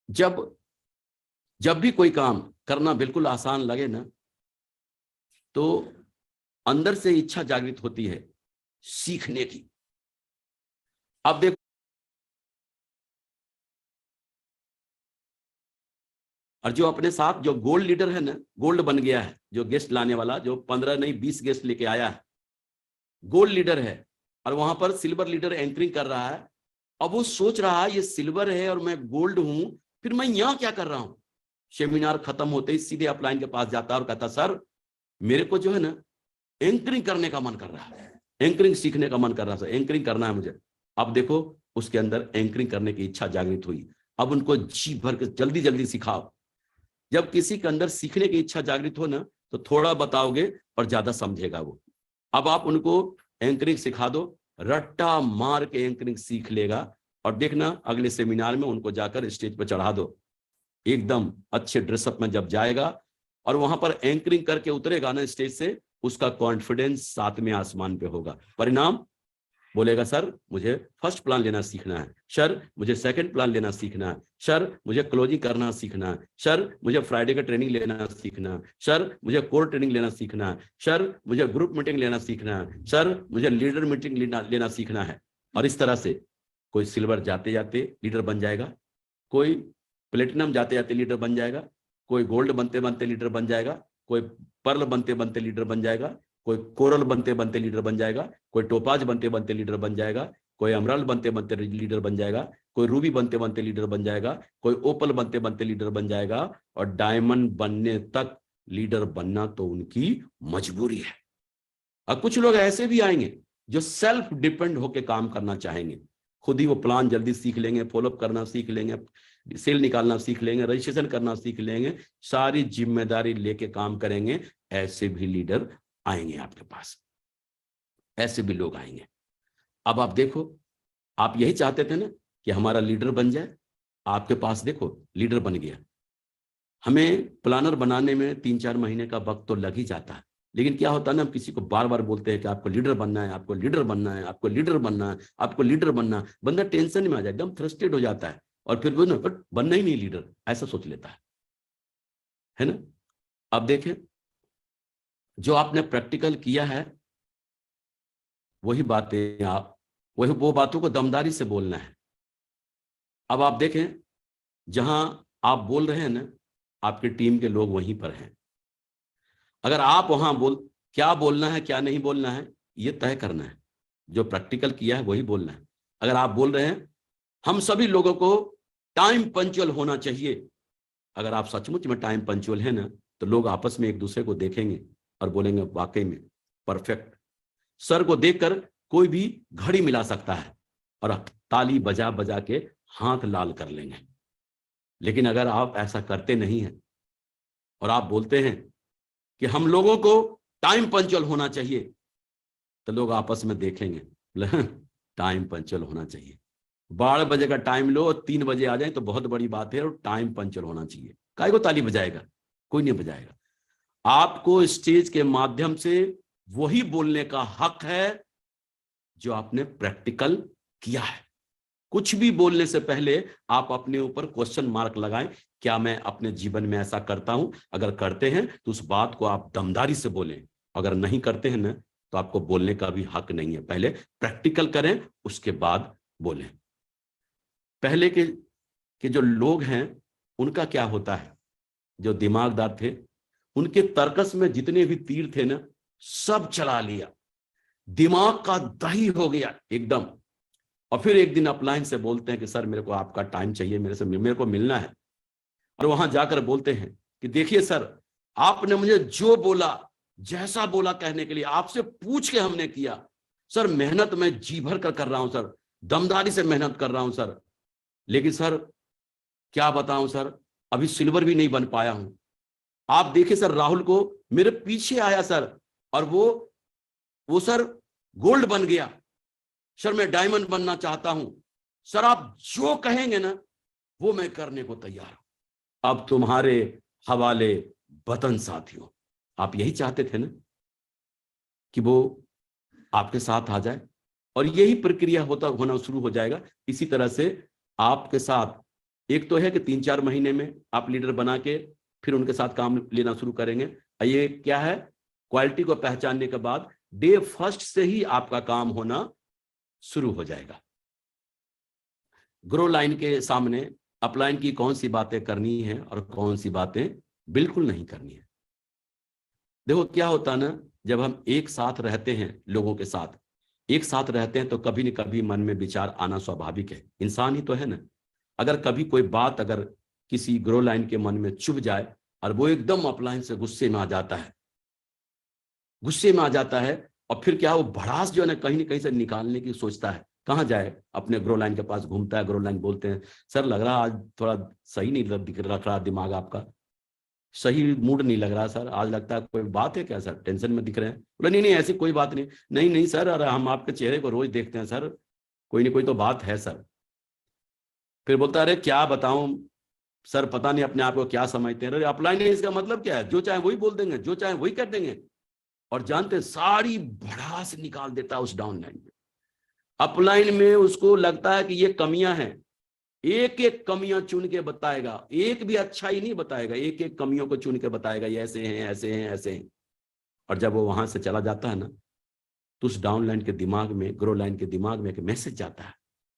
जब भी कोई काम करना बिल्कुल आसान लगे ना, तो अंदर से इच्छा जागृत होती है सीखने की। अब देखो, और जो अपने साथ जो गोल्ड लीडर है ना, गोल्ड बन गया है, जो गेस्ट लाने वाला, जो 15 नहीं 20 गेस्ट लेके आया है, गोल्ड लीडर है, और वहां पर सिल्वर लीडर एंकरिंग कर रहा है। अब वो सोच रहा है, ये सिल्वर है और मैं गोल्ड हूं, फिर मैं यहां क्या कर रहा हूं। सेमिनार खत्म होते ही सीधे अपलाइन के पास जाता है और कहता, सर मेरे को जो है ना एंकरिंग करने का मन कर रहा है, एंकरिंग सीखने का मन कर रहा है, एंकरिंग करना है मुझे। अब देखो, उसके अंदर एंकरिंग करने की इच्छा जागृत हुई। अब उनको जी भर के जल्दी जल्दी सिखाओ। जब किसी के अंदर सीखने की इच्छा जागृत हो ना, तो थोड़ा बताओगे और ज्यादा समझेगा वो। अब आप उनको एंकरिंग सिखा दो, रट्टा मार के एंकरिंग सीख लेगा। और देखना, अगले सेमिनार में उनको जाकर स्टेज पर चढ़ा दो, एकदम अच्छे ड्रेसअप में जब जाएगा और वहां पर एंकरिंग करके उतरेगा ना स्टेज से, उसका कॉन्फिडेंस 7वें आसमान पे होगा। परिणाम बोलेगा, सर मुझे फर्स्ट प्लान लेना सीखना है, सर मुझे सेकंड प्लान लेना सीखना है, सर मुझे क्लोजिंग करना सीखना है, सर मुझे फ्राइडे का ट्रेनिंग लेना सीखना है, सर मुझे कोर ट्रेनिंग लेना सीखना है, सर मुझे ग्रुप मीटिंग लेना सीखना है, सर मुझे लीडर मीटिंग लेना सीखना है। और इस तरह से कोई सिल्वर जाते जाते लीडर बन जाएगा, कोई प्लेटिनम जाते जाते लीडर बन जाएगा, कोई गोल्ड बनते बनते लीडर बन जाएगा, कोई पर्ल बनते बनते लीडर बन जाएगा, कोई कोरल बनते बनते लीडर बन जाएगा, कोई टोपाज बनते बनते लीडर बन जाएगा, कोई एमराल्ड बनते बनते लीडर बन जाएगा, कोई रूबी बनते बनते लीडर बन जाएगा, कोई ओपल बनते बनते लीडर बन जाएगा। और डायमंड बनने तक लीडर बनना तो उनकी मजबूरी है। और कुछ लोग ऐसे भी आएंगे जो सेल्फ डिपेंड होकर काम करना चाहेंगे, खुद ही वो प्लान जल्दी सीख लेंगे, फॉलोअप करना सीख लेंगे, सेल निकालना सीख लेंगे, रजिस्ट्रेशन करना सीख लेंगे, सारी जिम्मेदारी लेके काम करेंगे। ऐसे भी लीडर आएंगे आपके पास, ऐसे भी लोग आएंगे। अब आप देखो, आप यही चाहते थे ना कि हमारा लीडर बन जाए, आपके पास देखो लीडर बन गया। हमें प्लानर बनाने में 3-4 महीने का वक्त तो लग ही जाता है, लेकिन क्या होता है ना, हम किसी को बार बार बोलते हैं कि आपको लीडर बनना है, आपको लीडर बनना है, आपको लीडर बनना है, आपको लीडर बनना है, बंदा टेंशन में आ जाए, एकदम फ्रस्ट्रेट हो जाता है और फिर वो ना बट बनना ही नहीं लीडर, ऐसा सोच लेता है ना। अब देखें, जो आपने प्रैक्टिकल किया है वही बातें आप, वही वो बातों को दमदारी से बोलना है। अब आप देखें, जहां आप बोल रहे हैं ना, आपकी टीम के लोग वहीं पर हैं। अगर आप वहां क्या बोलना है क्या नहीं बोलना है ये तय करना है। जो प्रैक्टिकल किया है वही बोलना है। अगर आप बोल रहे हैं हम सभी लोगों को टाइम पंक्चुअल होना चाहिए, अगर आप सचमुच में टाइम पंक्चुअल है ना, तो लोग आपस में एक दूसरे को देखेंगे और बोलेंगे वाकई में परफेक्ट। सर को देखकर कोई भी घड़ी मिला सकता है और ताली बजा बजा के हाथ लाल कर लेंगे। लेकिन अगर आप ऐसा करते नहीं हैं और आप बोलते हैं कि हम लोगों को टाइम पंक्चुअल होना चाहिए, तो लोग आपस में देखेंगे टाइम पंक्चुअल होना चाहिए। 12 बजे का टाइम लो और 3 बजे आ जाए तो बहुत बड़ी बात है, और टाइम पंक्चुअल होना चाहिए। काहे को ताली बजाएगा? कोई नहीं बजाएगा। आपको स्टेज के माध्यम से वही बोलने का हक है जो आपने प्रैक्टिकल किया है। कुछ भी बोलने से पहले आप अपने ऊपर क्वेश्चन मार्क लगाएं, क्या मैं अपने जीवन में ऐसा करता हूं? अगर करते हैं तो उस बात को आप दमदारी से बोलें, अगर नहीं करते हैं ना तो आपको बोलने का भी हक नहीं है। पहले प्रैक्टिकल करें, उसके बाद बोलें। पहले के जो लोग हैं उनका क्या होता है, जो दिमागदार थे उनके तर्कस में जितने भी तीर थे ना सब चला लिया, दिमाग का दही हो गया एकदम। और फिर एक दिन अपलाइन से बोलते हैं कि सर मेरे को आपका टाइम चाहिए, मेरे को मिलना है। और वहां जाकर बोलते हैं कि देखिए सर, आपने मुझे जो बोला, जैसा बोला कहने के लिए, आपसे पूछ के हमने किया सर। मेहनत मैं जी भर कर रहा हूं सर, दमदारी से मेहनत कर रहा हूं सर, लेकिन सर क्या बताऊं सर, अभी सिल्वर भी नहीं बन पाया हूं। आप देखिए सर, राहुल को मेरे पीछे आया सर, और वो सर गोल्ड बन गया सर, मैं डायमंड बनना चाहता हूं सर, आप जो कहेंगे ना वो मैं करने को तैयार हूं। अब तुम्हारे हवाले वतन साथियों। आप यही चाहते थे ना कि वो आपके साथ आ जाए, और यही प्रक्रिया होना शुरू हो जाएगा। इसी तरह से आपके साथ, एक तो है कि 3-4 महीने में आप लीडर बना के फिर उनके साथ काम लेना शुरू करेंगे। ये क्या है, क्वालिटी को पहचानने के बाद डे फर्स्ट से ही आपका काम होना शुरू हो जाएगा। ग्रो लाइन के सामने अपलाइन की कौन सी बातें करनी है और कौन सी बातें बिल्कुल नहीं करनी है। देखो क्या होता है ना, जब हम एक साथ रहते हैं, लोगों के साथ एक साथ रहते हैं, तो कभी न कभी मन में विचार आना स्वाभाविक है, इंसान ही तो है ना। अगर कभी कोई बात अगर किसी ग्रो लाइन के मन में चुभ जाए और वो एकदम अपलाइन से गुस्से में आ जाता है, और फिर क्या, वो भड़ास जो है ना कहीं से निकालने की सोचता है। कहाँ जाए? अपने ग्रो लाइन के पास घूमता है। ग्रो लाइन बोलते हैं सर लग रहा आज थोड़ा सही नहीं रख रहा दिमाग आपका, सही मूड नहीं लग रहा सर, आज लगता है कोई बात है क्या सर, टेंशन में दिख रहे हैं। बोले नहीं नहीं ऐसी कोई बात नहीं। नहीं नहीं सर, अरे हम आपके चेहरे को रोज देखते हैं सर, कोई नहीं कोई तो बात है सर। फिर बोलता है अरे क्या बताऊं सर, पता नहीं अपने आप को क्या समझते हैं। अरे अपलाइन है, इसका मतलब क्या है, जो चाहे वही बोल देंगे, जो चाहे वही कर देंगे। और जानते हैं, सारी भड़ास निकाल देता है उस डाउन लाइन में। अपलाइन में उसको लगता है कि ये कमियां हैं, एक एक कमियां चुन के बताएगा, एक भी अच्छा ही नहीं बताएगा, एक एक कमियों को चुन के बताएगा, ये ऐसे हैं ऐसे हैं ऐसे हैं। और जब वो वहां से चला जाता है ना, तो उस डाउन लाइन के दिमाग में, ग्रो लाइन के दिमाग में एक मैसेज जाता है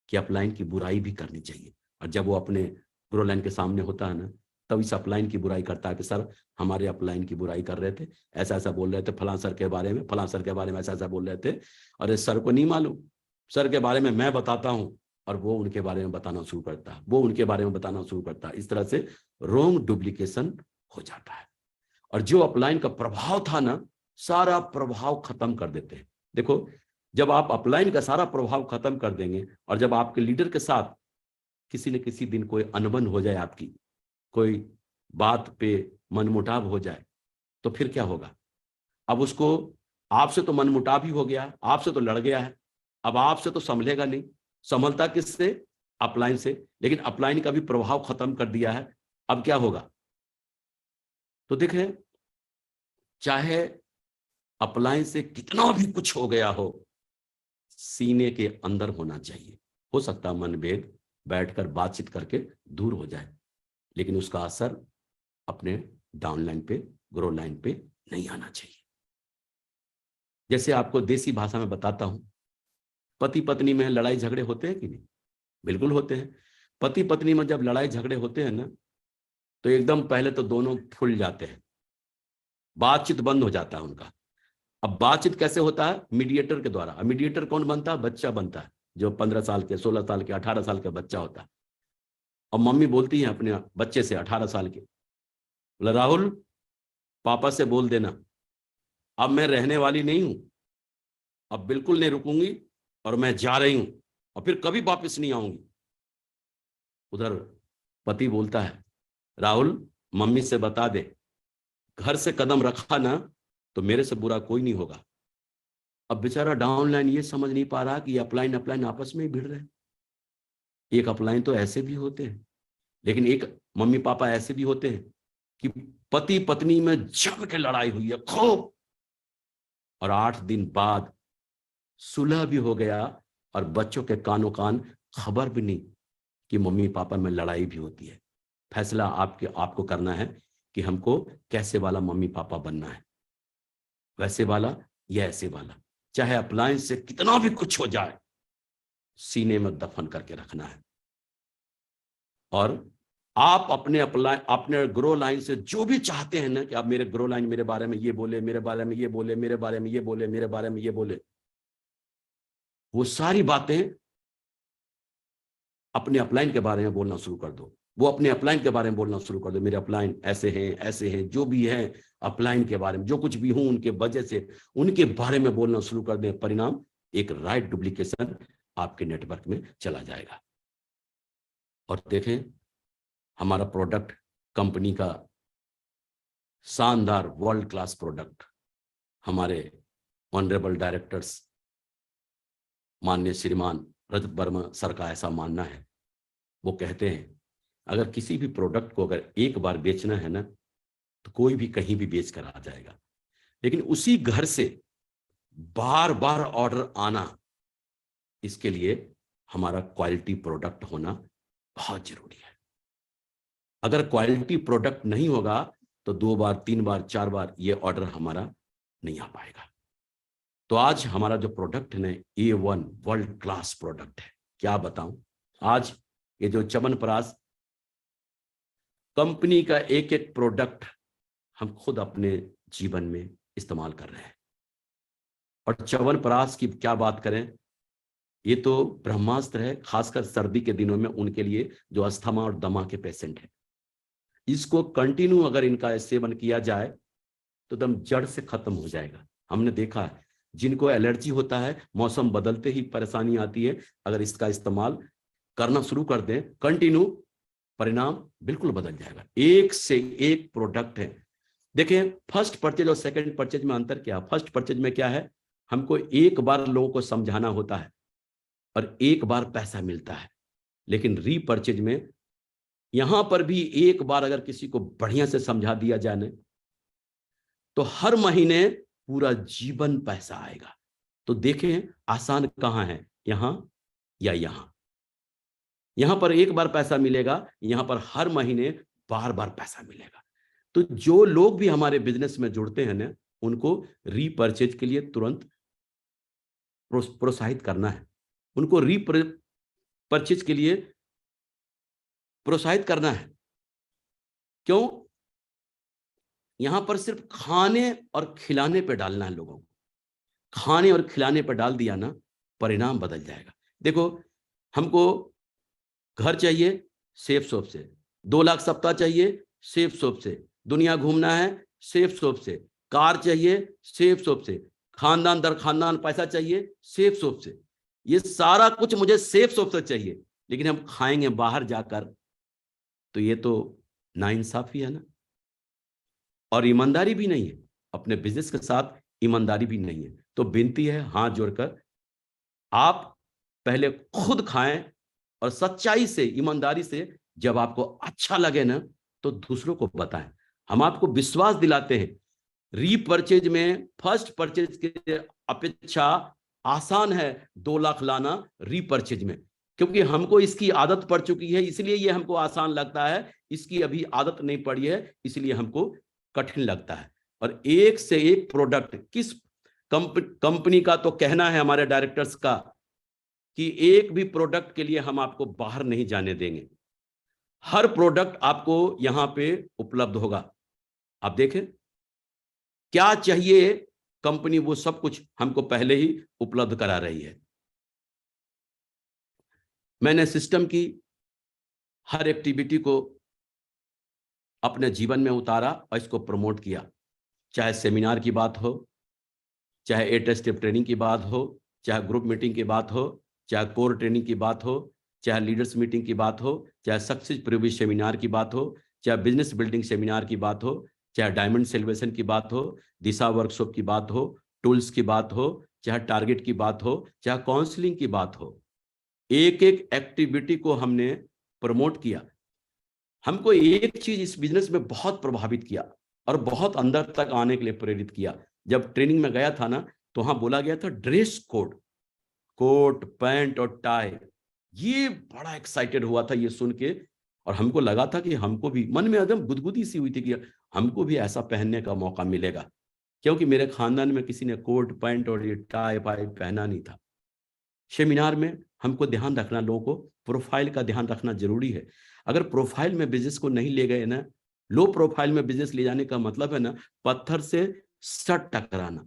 कि अपलाइन की बुराई भी करनी चाहिए। और जब वो अपने ग्रो लाइन के सामने होता है ना, तब इस अपलाइन की बुराई करता है कि सर हमारे अपलाइन की बुराई कर रहे थे, ऐसा ऐसा बोल रहे थे, फलां सर के बारे में, फलां सर के बारे में ऐसा ऐसा बोल रहे थे, और इस सर को नहीं मालूम, सर के बारे में मैं बताता हूं। और वो उनके बारे में बताना शुरू करता है, वो उनके बारे में बताना शुरू करता है। इस तरह से रोंग डुप्लीकेशन हो जाता है, और जो अपलाइन का प्रभाव था ना, सारा प्रभाव खत्म कर देते हैं। देखो, जब आप अपलाइन का सारा प्रभाव खत्म कर देंगे, और जब आपके लीडर के साथ किसी न किसी दिन कोई अनबन हो जाए, आपकी कोई बात पे मनमुटाव हो जाए, तो फिर क्या होगा? अब उसको, आपसे तो मनमुटाव ही हो गया, आपसे तो लड़ गया है, अब आपसे तो संभलेगा नहीं। संभलता किससे? अपलाइन से। लेकिन अपलाइन का भी प्रभाव खत्म कर दिया है, अब क्या होगा? तो देखें, चाहे अप्लायंस से कितना भी कुछ हो गया हो, सीने के अंदर होना चाहिए। हो सकता है मनभेद बैठकर बातचीत करके दूर हो जाए, लेकिन उसका असर अपने डाउन लाइन पे, ग्रो लाइन पे नहीं आना चाहिए। जैसे आपको देसी भाषा में बताता हूं, पति पत्नी में लड़ाई झगड़े होते हैं कि नहीं? बिल्कुल होते हैं। पति पत्नी में जब लड़ाई झगड़े होते हैं ना, तो एकदम पहले तो दोनों फूल जाते हैं, बातचीत बंद हो जाता है उनका। अब बातचीत कैसे होता है? मीडिएटर के द्वारा। मीडिएटर कौन बनता है? बच्चा बनता है, जो 15 साल के, 16 साल के, 18 साल का बच्चा होता है। और मम्मी बोलती है अपने बच्चे से, 18 साल के, बोला राहुल पापा से बोल देना अब मैं रहने वाली नहीं हूं, अब बिल्कुल नहीं रुकूंगी और मैं जा रही हूं और फिर कभी वापस नहीं आऊंगी। उधर पति बोलता है राहुल मम्मी से बता दे, घर से कदम रखा ना तो मेरे से बुरा कोई नहीं होगा। अब बेचारा डाउनलाइन ये समझ नहीं पा रहा कि अपलाइन अपलाइन आपस में ही भिड़ रहे हैं। एक अपलाइन तो ऐसे भी होते हैं, लेकिन एक मम्मी पापा ऐसे भी होते हैं कि पति पत्नी में जम के लड़ाई हुई है खूब, और 8 दिन बाद सुलह भी हो गया और बच्चों के कानों कान खबर भी नहीं कि मम्मी पापा में लड़ाई भी होती है। फैसला आपको करना है कि हमको कैसे वाला मम्मी पापा बनना है, वैसे वाला या ऐसे वाला। चाहे अप्लायंस से कितना भी कुछ हो जाए, सीने में दफन करके रखना है। और आप अपने ग्रो लाइन से जो भी चाहते हैं ना कि आप मेरे ग्रो लाइन मेरे बारे में ये बोले, मेरे बारे में ये बोले, मेरे बारे में ये बोले, मेरे बारे में ये बोले, वो सारी बातें अपने अपलाइन के बारे में बोलना शुरू कर दो। वो अपने अपलाइन के बारे में बोलना शुरू कर दो, मेरे अपलाइन ऐसे हैं, जो भी है अपलाइन के बारे में, जो कुछ भी हूं उनके वजह से उनके बारे में बोलना शुरू कर दें। परिणाम एक राइट डुप्लीकेशन आपके नेटवर्क में चला जाएगा। और देखें हमारा प्रोडक्ट, कंपनी का शानदार वर्ल्ड क्लास प्रोडक्ट, हमारे ऑनरेबल डायरेक्टर्स माननीय श्रीमान रजत वर्मा सर का ऐसा मानना है। वो कहते हैं अगर किसी भी प्रोडक्ट को अगर एक बार बेचना है ना तो कोई भी कहीं भी बेच कर आ जाएगा, लेकिन उसी घर से बार बार ऑर्डर आना, इसके लिए हमारा क्वालिटी प्रोडक्ट होना बहुत जरूरी है। अगर क्वालिटी प्रोडक्ट नहीं होगा तो 2 बार 3 बार 4 बार ये ऑर्डर हमारा नहीं आ पाएगा। तो आज हमारा जो प्रोडक्ट है ना, A1 वर्ल्ड क्लास प्रोडक्ट है। क्या बताऊं, आज ये जो च्यवनप्राश कंपनी का एक एक प्रोडक्ट हम खुद अपने जीवन में इस्तेमाल कर रहे हैं। और च्यवनप्राश की क्या बात करें, ये तो ब्रह्मास्त्र है, खासकर सर्दी के दिनों में उनके लिए जो अस्थमा और दमा के पेशेंट हैं। इसको कंटिन्यू अगर इनका सेवन किया जाए तो एकदम जड़ से खत्म हो जाएगा। हमने देखा है जिनको एलर्जी होता है, मौसम बदलते ही परेशानी आती है, अगर इसका इस्तेमाल करना शुरू कर दें कंटिन्यू, परिणाम बिल्कुल बदल जाएगा। एक से एक प्रोडक्ट है। देखिए फर्स्ट परचेज और सेकंड परचेज में अंतर क्या है? फर्स्ट परचेज में क्या है, हमको एक बार लोगों को समझाना होता है और एक बार पैसा मिलता है। लेकिन रीपर्चेज में यहां पर भी एक बार अगर किसी को बढ़िया से समझा दिया जाए ना तो हर महीने पूरा जीवन पैसा आएगा। तो देखें आसान कहां है, यहां या यहां? यहां पर एक बार पैसा मिलेगा, यहां पर हर महीने बार बार पैसा मिलेगा। तो जो लोग भी हमारे बिजनेस में जुड़ते हैं ना, उनको रीपर्चेज के लिए तुरंत प्रोत्साहित करना है, उनको रीपर्चेज के लिए प्रोत्साहित करना है। क्यों? यहां पर सिर्फ खाने और खिलाने पे डालना है लोगों को। खाने और खिलाने पर डाल दिया ना, परिणाम बदल जाएगा। देखो हमको घर चाहिए सेफ शॉप से, 2 लाख सप्ताह चाहिए सेफ शॉप से, दुनिया घूमना है सेफ शॉप से, कार चाहिए सेफ शॉप से, खानदान दर खानदान पैसा चाहिए सेफ शॉप से। ये सारा कुछ मुझे सेफ शॉप से चाहिए, लेकिन हम खाएंगे बाहर जाकर, तो ये तो नाइंसाफी है ना, और ईमानदारी भी नहीं है। अपने बिजनेस के साथ ईमानदारी भी नहीं है। तो विनती है हाथ जोड़कर, आप पहले खुद खाएं और सच्चाई से, ईमानदारी से, जब आपको अच्छा लगे ना तो दूसरों को बताएं। हम आपको विश्वास दिलाते हैं, रीपर्चेज में फर्स्ट परचेज के अपेक्षा आसान है 2 लाख लाना रीपर्चेज में, क्योंकि हमको इसकी आदत पड़ चुकी है, इसलिए ये हमको आसान लगता है। इसकी अभी आदत नहीं पड़ी है, इसलिए हमको कठिन लगता है। और एक से एक प्रोडक्ट, किस कंपनी का तो कहना है हमारे डायरेक्टर्स का कि एक भी प्रोडक्ट के लिए हम आपको बाहर नहीं जाने देंगे, हर प्रोडक्ट आपको यहां पे उपलब्ध होगा। आप देखें क्या चाहिए कंपनी, वो सब कुछ हमको पहले ही उपलब्ध करा रही है। मैंने सिस्टम की हर एक्टिविटी को अपने जीवन में उतारा और इसको प्रमोट किया, चाहे सेमिनार की बात हो, चाहे 8 स्टेप ट्रेनिंग की बात हो, चाहे ग्रुप मीटिंग की बात हो, चाहे कोर ट्रेनिंग की बात हो, चाहे लीडर्स मीटिंग की बात हो, चाहे सक्सेस प्रीवियस सेमिनार की बात हो, चाहे बिजनेस बिल्डिंग सेमिनार की बात हो, चाहे डायमंड सेलिब्रेशन की बात हो, दिशा वर्कशॉप की बात हो, टूल्स की बात हो, चाहे टारगेट की बात हो, चाहे काउंसलिंग की बात हो, एक एक एक्टिविटी को हमने प्रमोट किया। हमको एक चीज इस बिजनेस में बहुत प्रभावित किया और बहुत अंदर तक आने के लिए प्रेरित किया। जब ट्रेनिंग में गया था ना, तो वहां बोला गया था ड्रेस कोड, कोट पैंट और टाई। ये बड़ा एक्साइटेड हुआ था ये सुन के, और हमको लगा था कि हमको भी मन में एकदम गुदगुदी सी हुई थी कि हमको भी ऐसा पहनने का मौका मिलेगा, क्योंकि मेरे खानदान में किसी ने कोट पैंट और ये टाई पाई पहना नहीं था। सेमिनार में हमको ध्यान रखना, लोगों को प्रोफाइल का ध्यान रखना जरूरी है। अगर प्रोफाइल में बिजनेस को नहीं ले गए ना, लो प्रोफाइल में बिजनेस ले जाने का मतलब है ना पत्थर से सट टकराना।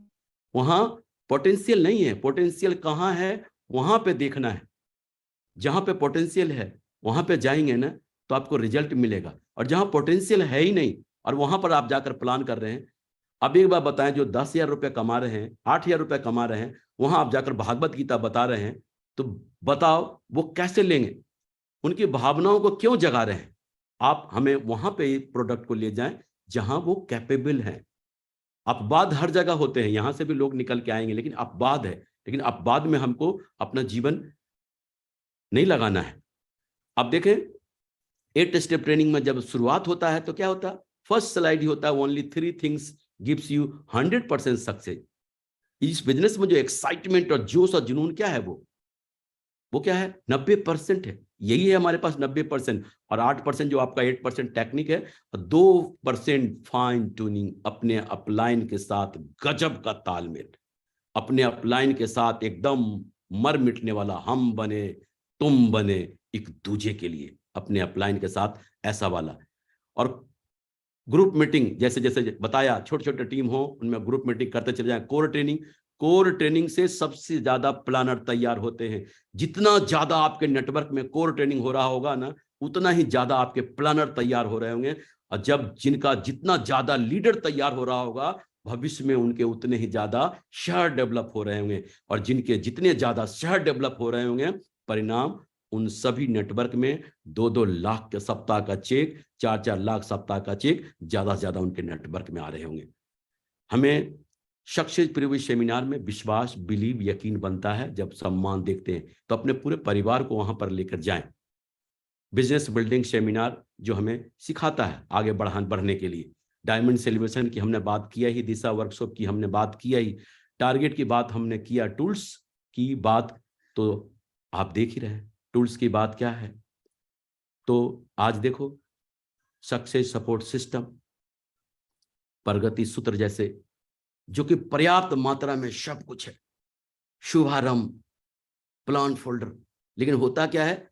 वहां पोटेंशियल नहीं है, पोटेंशियल कहाँ है वहां पे देखना है। जहां पे पोटेंशियल है वहां पे जाएंगे ना तो आपको रिजल्ट मिलेगा, और जहां पोटेंशियल है ही नहीं और वहां पर आप जाकर प्लान कर रहे हैं। अब एक बार बताएं, जो 10,000 रुपये कमा रहे हैं, 8,000 रुपये कमा रहे हैं, वहां आप जाकर भागवत गीता बता रहे हैं, तो बताओ वो कैसे लेंगे, उनकी भावनाओं को क्यों जगा रहे हैं। आप हमें वहां पे प्रोडक्ट को ले जाएं जहां वो कैपेबल है। अपवाद हर जगह होते हैं, यहां से भी लोग निकल के आएंगे, लेकिन अपवाद है, लेकिन अपवाद में हमको अपना जीवन नहीं लगाना है। अब देखें 8 स्टेप ट्रेनिंग में जब शुरुआत होता है तो क्या होता है, फर्स्ट स्लाइड ही होता है, only 3 things gives you 100% success. इस बिजनेस में जो एक्साइटमेंट और जोश और जुनून क्या है, वो क्या है, 90% है। यही है हमारे पास 90%, और 8% जो आपका 8% टेक्निक है, और 2% फाइन ट्यूनिंग, अपने अपलाइन के साथ गजब का तालमेल, अपने अपलाइन के साथ एकदम मर मिटने वाला, हम बने तुम बने एक दूजे के लिए, अपने अपलाइन के साथ ऐसा वाला। और ग्रुप मीटिंग जैसे जैसे बताया, छोटे छोटे टीम हो उनमें ग्रुप मीटिंग करते चले जाएं। कोर ट्रेनिंग से सबसे ज्यादा प्लानर तैयार होते हैं। जितना ज्यादा आपके नेटवर्क में कोर ट्रेनिंग हो रहा होगा ना, उतना ही ज्यादा आपके प्लानर तैयार हो रहे होंगे, और जब जिनका जितना ज्यादा लीडर तैयार हो रहा होगा, भविष्य में उनके उतने ही ज्यादा शहर डेवलप हो रहे होंगे, और जिनके जितने ज्यादा शहर डेवलप हो रहे होंगे, परिणाम उन सभी नेटवर्क में 2-2 लाख के सप्ताह का चेक, 4-4 लाख सप्ताह का चेक ज्यादा से ज्यादा उनके नेटवर्क में आ रहे होंगे। हमें सक्सेस प्रीवियस सेमिनार में विश्वास, बिलीव, यकीन बनता है। जब सम्मान देखते हैं तो अपने पूरे परिवार को वहां पर लेकर जाएं। बिजनेस बिल्डिंग सेमिनार जो हमें सिखाता है आगे बढ़ने के लिए। डायमंड सेलिब्रेशन की हमने बात किया ही, दिशा वर्कशॉप की हमने बात किया ही, टारगेट की बात हमने किया, टूल्स की बात तो आप देख ही रहे हैं, टूल्स की बात क्या है। तो आज देखो सक्सेस सपोर्ट सिस्टम, प्रगति सूत्र जैसे, जो कि पर्याप्त मात्रा में सब कुछ है, शुभारंभ, प्लान फोल्डर। लेकिन होता क्या है,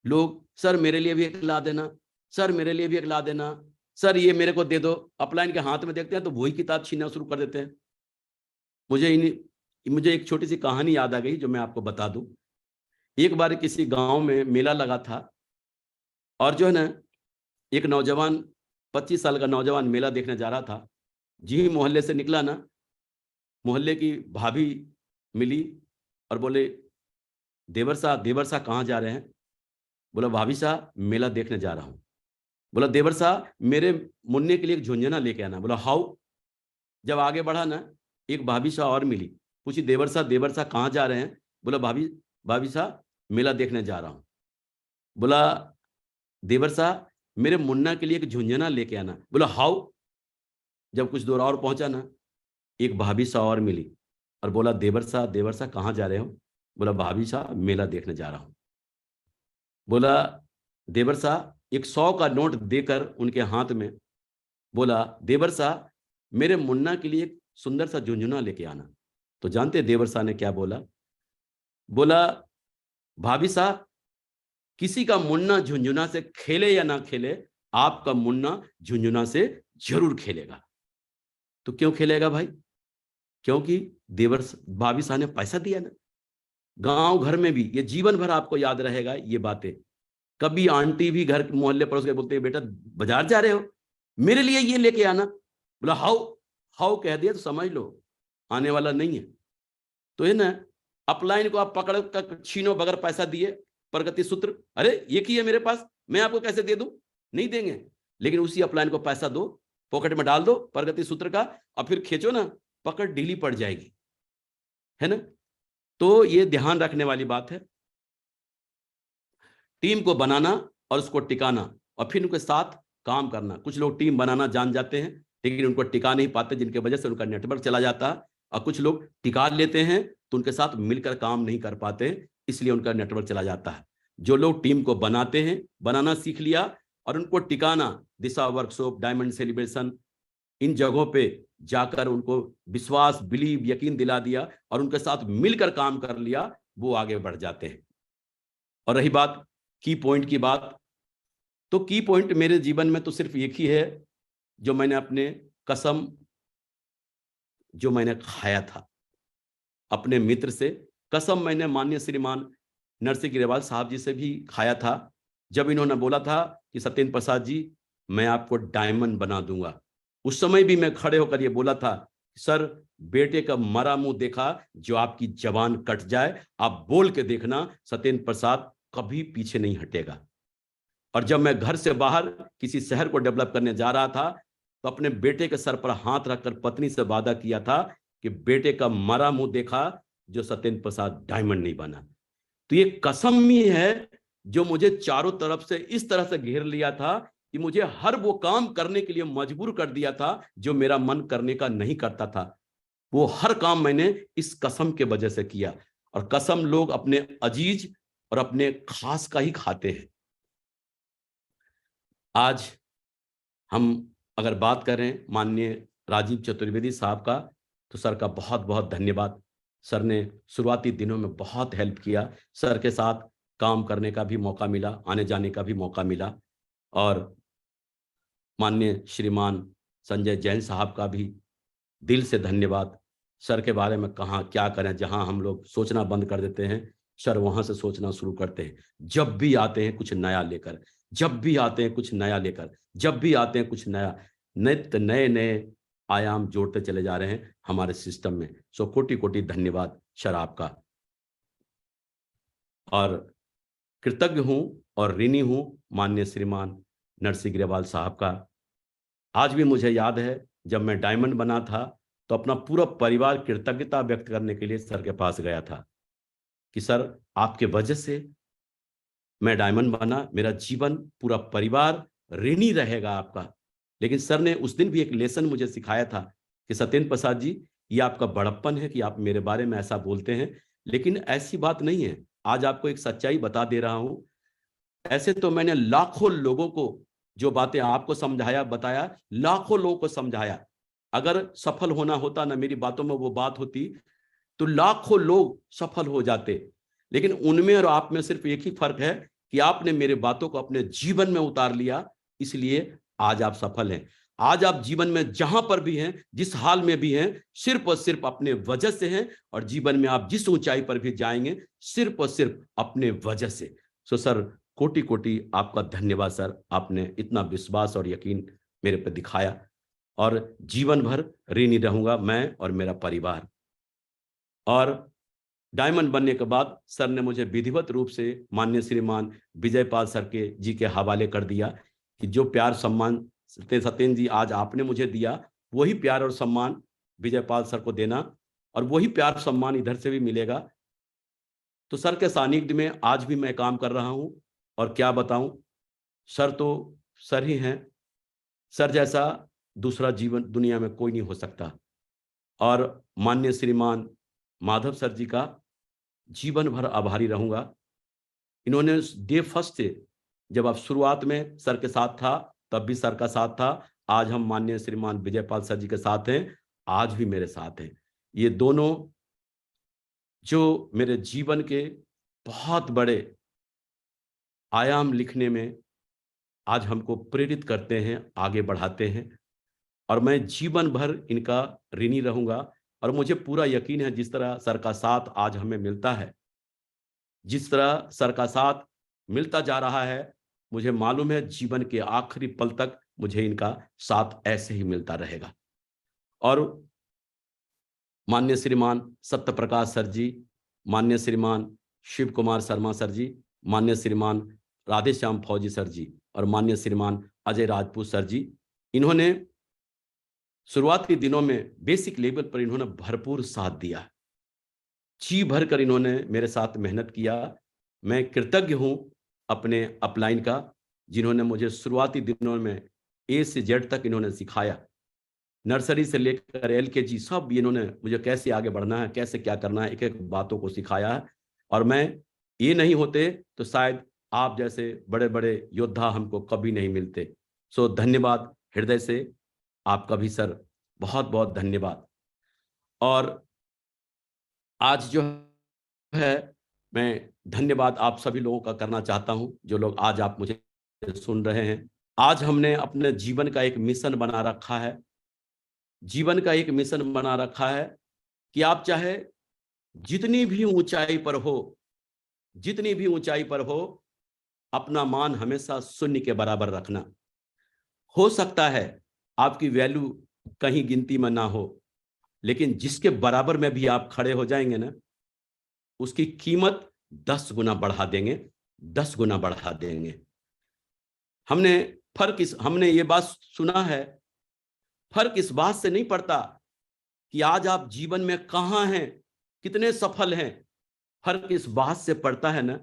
लोग सर मेरे लिए भी एक ला देना, सर मेरे लिए भी एक ला देना, सर ये मेरे को दे दो, अपलाइन के हाथ में देखते हैं तो वही किताब छीनना शुरू कर देते हैं। मुझे एक छोटी सी कहानी याद आ गई जो मैं आपको बता दूं। एक बार किसी गांव में मेला लगा था, और जो है ना एक नौजवान, 25 साल का नौजवान मेला देखने जा रहा था। जी मोहल्ले से निकला ना, मोहल्ले की भाभी मिली और बोले देवर साहब कहाँ जा रहे हैं। बोला भाभी साहब मेला देखने जा रहा हूँ। बोला देवर साहब मेरे मुन्ने के लिए एक झुंझुना लेके आना। बोला हाउ। जब आगे बढ़ा ना, एक भाभी साहब और मिली, पूछी देवर साहब कहाँ जा रहे हैं। बोला भाभी साहब मेला देखने जा रहा हूँ। बोला देवर साहब मेरे मुन्ना के लिए एक झुंझुना लेके आना। बोला हाउ। जब कुछ दूर और पहुंचा ना, एक भाभी सा और मिली और बोला, देवर सा कहाँ जा रहे हो? बोला, भाभी सा मेला देखने जा रहा हूं। बोला, देवर सा, एक 100 का नोट देकर उनके हाथ में बोला, देवर सा, मेरे मुन्ना के लिए एक सुंदर सा झुंझुना लेके आना। तो जानते देवर सा ने क्या बोला? बोला, भाभी सा, किसी का मुन्ना झुंझुना से खेले या ना खेले, आपका मुन्ना झुंझुना से जरूर खेलेगा। तो क्यों खेलेगा भाई? क्योंकि भाभी साहब ने पैसा दिया ना। गांव घर में भी ये जीवन भर आपको याद रहेगा ये बातें। कभी आंटी भी घर मोहल्ले पड़ोस के बोलते हैं, बेटा बाजार जा रहे हो, मेरे लिए ये लेके आना। बोला, हाउ हाउ कह दिया तो समझ लो आने वाला नहीं है। तो है ना, अपलाइन को आप पकड़ कर छीनो बगैर पैसा दिए, प्रगति सूत्र, अरे एक ही है मेरे पास, मैं आपको कैसे दे दूं? नहीं देंगे। लेकिन उसी अपलाइन को पैसा दो, पॉकेट में डाल दो प्रगति सूत्र का, और फिर खींचो ना, पकड़ ढीली पड़ जाएगी, है ना। तो ये ध्यान रखने वाली बात है, टीम को बनाना और उसको टिकाना और फिर उनके साथ काम करना। कुछ लोग टीम बनाना जान जाते हैं लेकिन उनको टिका नहीं पाते, जिनके वजह से उनका नेटवर्क चला जाता है। और कुछ लोग टिका लेते हैं तो उनके साथ मिलकर काम नहीं कर पाते, इसलिए उनका नेटवर्क चला जाता है। जो लोग टीम को बनाते हैं, बनाना सीख लिया और उनको टिकाना, दिशा वर्कशॉप, डायमंड सेलिब्रेशन, इन जगहों पे जाकर उनको विश्वास, बिलीव, यकीन दिला दिया और उनके साथ मिलकर काम कर लिया, वो आगे बढ़ जाते हैं। और रही बात की पॉइंट की बात, तो की पॉइंट मेरे जीवन में तो सिर्फ एक ही है, जो मैंने अपने कसम जो मैंने खाया था अपने मित्र से, कसम मैंने माननीय श्रीमान नरसिंह ग्रेवाल साहब जी से भी खाया था, जब इन्होंने बोला था कि सत्येंद्र प्रसाद जी, मैं आपको डायमंड बना दूंगा। उस समय भी मैं खड़े होकर ये बोला था, सर बेटे का मरा मुंह देखा जो आपकी जबान कट जाए, आप बोल के देखना, सत्येंद्र प्रसाद कभी पीछे नहीं हटेगा। और जब मैं घर से बाहर किसी शहर को डेवलप करने जा रहा था, तो अपने बेटे के सर पर हाथ रखकर पत्नी से वादा किया था कि बेटे का मरा मुंह देखा जो सत्येंद्र प्रसाद डायमंड नहीं बना। तो ये कसम ही है जो मुझे चारों तरफ से इस तरह से घेर लिया था कि मुझे हर वो काम करने के लिए मजबूर कर दिया था जो मेरा मन करने का नहीं करता था। वो हर काम मैंने इस कसम के वजह से किया। और कसम लोग अपने अजीज और अपने खास का ही खाते हैं। आज हम अगर बात करें माननीय राजीव चतुर्वेदी साहब का, तो सर का बहुत बहुत धन्यवाद। सर ने शुरुआती दिनों में बहुत हेल्प किया, सर के साथ काम करने का भी मौका मिला, आने जाने का भी मौका मिला। और माननीय श्रीमान संजय जैन साहब का भी दिल से धन्यवाद। सर के बारे में कहाँ क्या करें, जहां हम लोग सोचना बंद कर देते हैं, सर वहां से सोचना शुरू करते हैं। जब भी आते हैं कुछ नया लेकर, जब भी आते हैं कुछ नया लेकर, जब भी आते हैं कुछ नया, नित्य नए नए आयाम जोड़ते चले जा रहे हैं हमारे सिस्टम में। सो कोटि कोटि धन्यवाद सर आपका। और कृतज्ञ हूं और ऋणी हूं माननीय श्रीमान नरसिंह ग्रेवाल साहब का। आज भी मुझे याद है जब मैं डायमंड बना था तो अपना पूरा परिवार कृतज्ञता व्यक्त करने के लिए सर के पास गया था कि सर आपके वजह से मैं डायमंड बना, मेरा जीवन पूरा परिवार ऋणी रहेगा आपका। लेकिन सर ने उस दिन भी एक लेसन मुझे सिखाया था कि सत्येंद्र प्रसाद जी, ये आपका बड़प्पन है कि आप मेरे बारे में ऐसा बोलते हैं, लेकिन ऐसी बात नहीं है। आज आपको एक सच्चाई बता दे रहा हूं, ऐसे तो मैंने लाखों लोगों को जो बातें आपको समझाया, बताया, लाखों लोगों को समझाया। अगर सफल होना होता ना, मेरी बातों में वो बात होती, तो लाखों लोग सफल हो जाते। लेकिन उनमें और आप में सिर्फ एक ही फर्क है कि आपने मेरे बातों को अपने जीवन में उतार लिया, इसलिए आज आप सफल हैं। आज आप जीवन में जहां पर भी हैं, जिस हाल में भी हैं, सिर्फ और सिर्फ अपने वजह से हैं। और जीवन में आप जिस ऊंचाई पर भी जाएंगे, सिर्फ और सिर्फ अपने वजह से। सो सर कोटि कोटि आपका धन्यवाद सर, आपने इतना विश्वास और यकीन मेरे पर दिखाया और जीवन भर ऋणी रहूंगा मैं और मेरा परिवार। और डायमंड बनने के बाद सर ने मुझे विधिवत रूप से माननीय श्रीमान विजयपाल सर के जी के हवाले कर दिया कि जो प्यार सम्मान सत्येंद्र जी आज आपने मुझे दिया, वही प्यार और सम्मान विजयपाल सर को देना और वही प्यार सम्मान इधर से भी मिलेगा। तो सर के सानिध्य में आज भी मैं काम कर रहा हूं और क्या बताऊं, सर तो सर ही हैं। सर जैसा दूसरा जीवन दुनिया में कोई नहीं हो सकता। और माननीय श्रीमान माधव सर जी का जीवन भर आभारी रहूंगा। इन्होंने डे फर्स्ट से, जब आप शुरुआत में सर के साथ था तब भी सर का साथ था, आज हम माननीय श्रीमान विजयपाल सर जी के साथ हैं, आज भी मेरे साथ हैं। ये दोनों जो मेरे जीवन के बहुत बड़े आयाम लिखने में आज हमको प्रेरित करते हैं, आगे बढ़ाते हैं, और मैं जीवन भर इनका ऋणी रहूंगा। और मुझे पूरा यकीन है जिस तरह सर का साथ आज हमें मिलता है, जिस तरह सर का साथ मिलता जा रहा है, मुझे मालूम है जीवन के आखिरी पल तक मुझे इनका साथ ऐसे ही मिलता रहेगा। और माननीय श्रीमान सत्य प्रकाश सर जी, माननीय श्रीमान शिव कुमार शर्मा सर जी, माननीय श्रीमान राधेश्याम फौजी सर जी और माननीय श्रीमान अजय राजपूत सर जी, इन्होंने शुरुआती दिनों में बेसिक लेवल पर इन्होंने भरपूर साथ दिया, जी भर कर इन्होंने मेरे साथ मेहनत किया। मैं कृतज्ञ हूं अपने अपलाइन का, जिन्होंने मुझे शुरुआती दिनों में ए से जेड तक इन्होंने सिखाया, नर्सरी से लेकर LKG सब इन्होंने मुझे कैसे आगे बढ़ना है, कैसे क्या करना है, एक एक बातों को सिखाया है। और मैं ये नहीं होते तो शायद आप जैसे बड़े बड़े योद्धा हमको कभी नहीं मिलते। सो धन्यवाद हृदय से आपका भी सर, बहुत बहुत धन्यवाद। और आज जो है मैं धन्यवाद आप सभी लोगों का करना चाहता हूं, जो लोग आज आप मुझे सुन रहे हैं। आज हमने अपने जीवन का एक मिशन बना रखा है, जीवन का एक मिशन बना रखा है कि आप चाहे जितनी भी ऊंचाई पर हो, जितनी भी ऊंचाई पर हो, अपना मान हमेशा शून्य के बराबर रखना। हो सकता है आपकी वैल्यू कहीं गिनती में ना हो, लेकिन जिसके बराबर में भी आप खड़े हो जाएंगे ना, उसकी कीमत 10 गुना बढ़ा देंगे, 10 गुना बढ़ा देंगे। हमने ये बात सुना है, फर्क इस बात से नहीं पड़ता कि आज आप जीवन में कहां हैं, कितने सफल हैं। फर्क इस बात से पड़ता है ना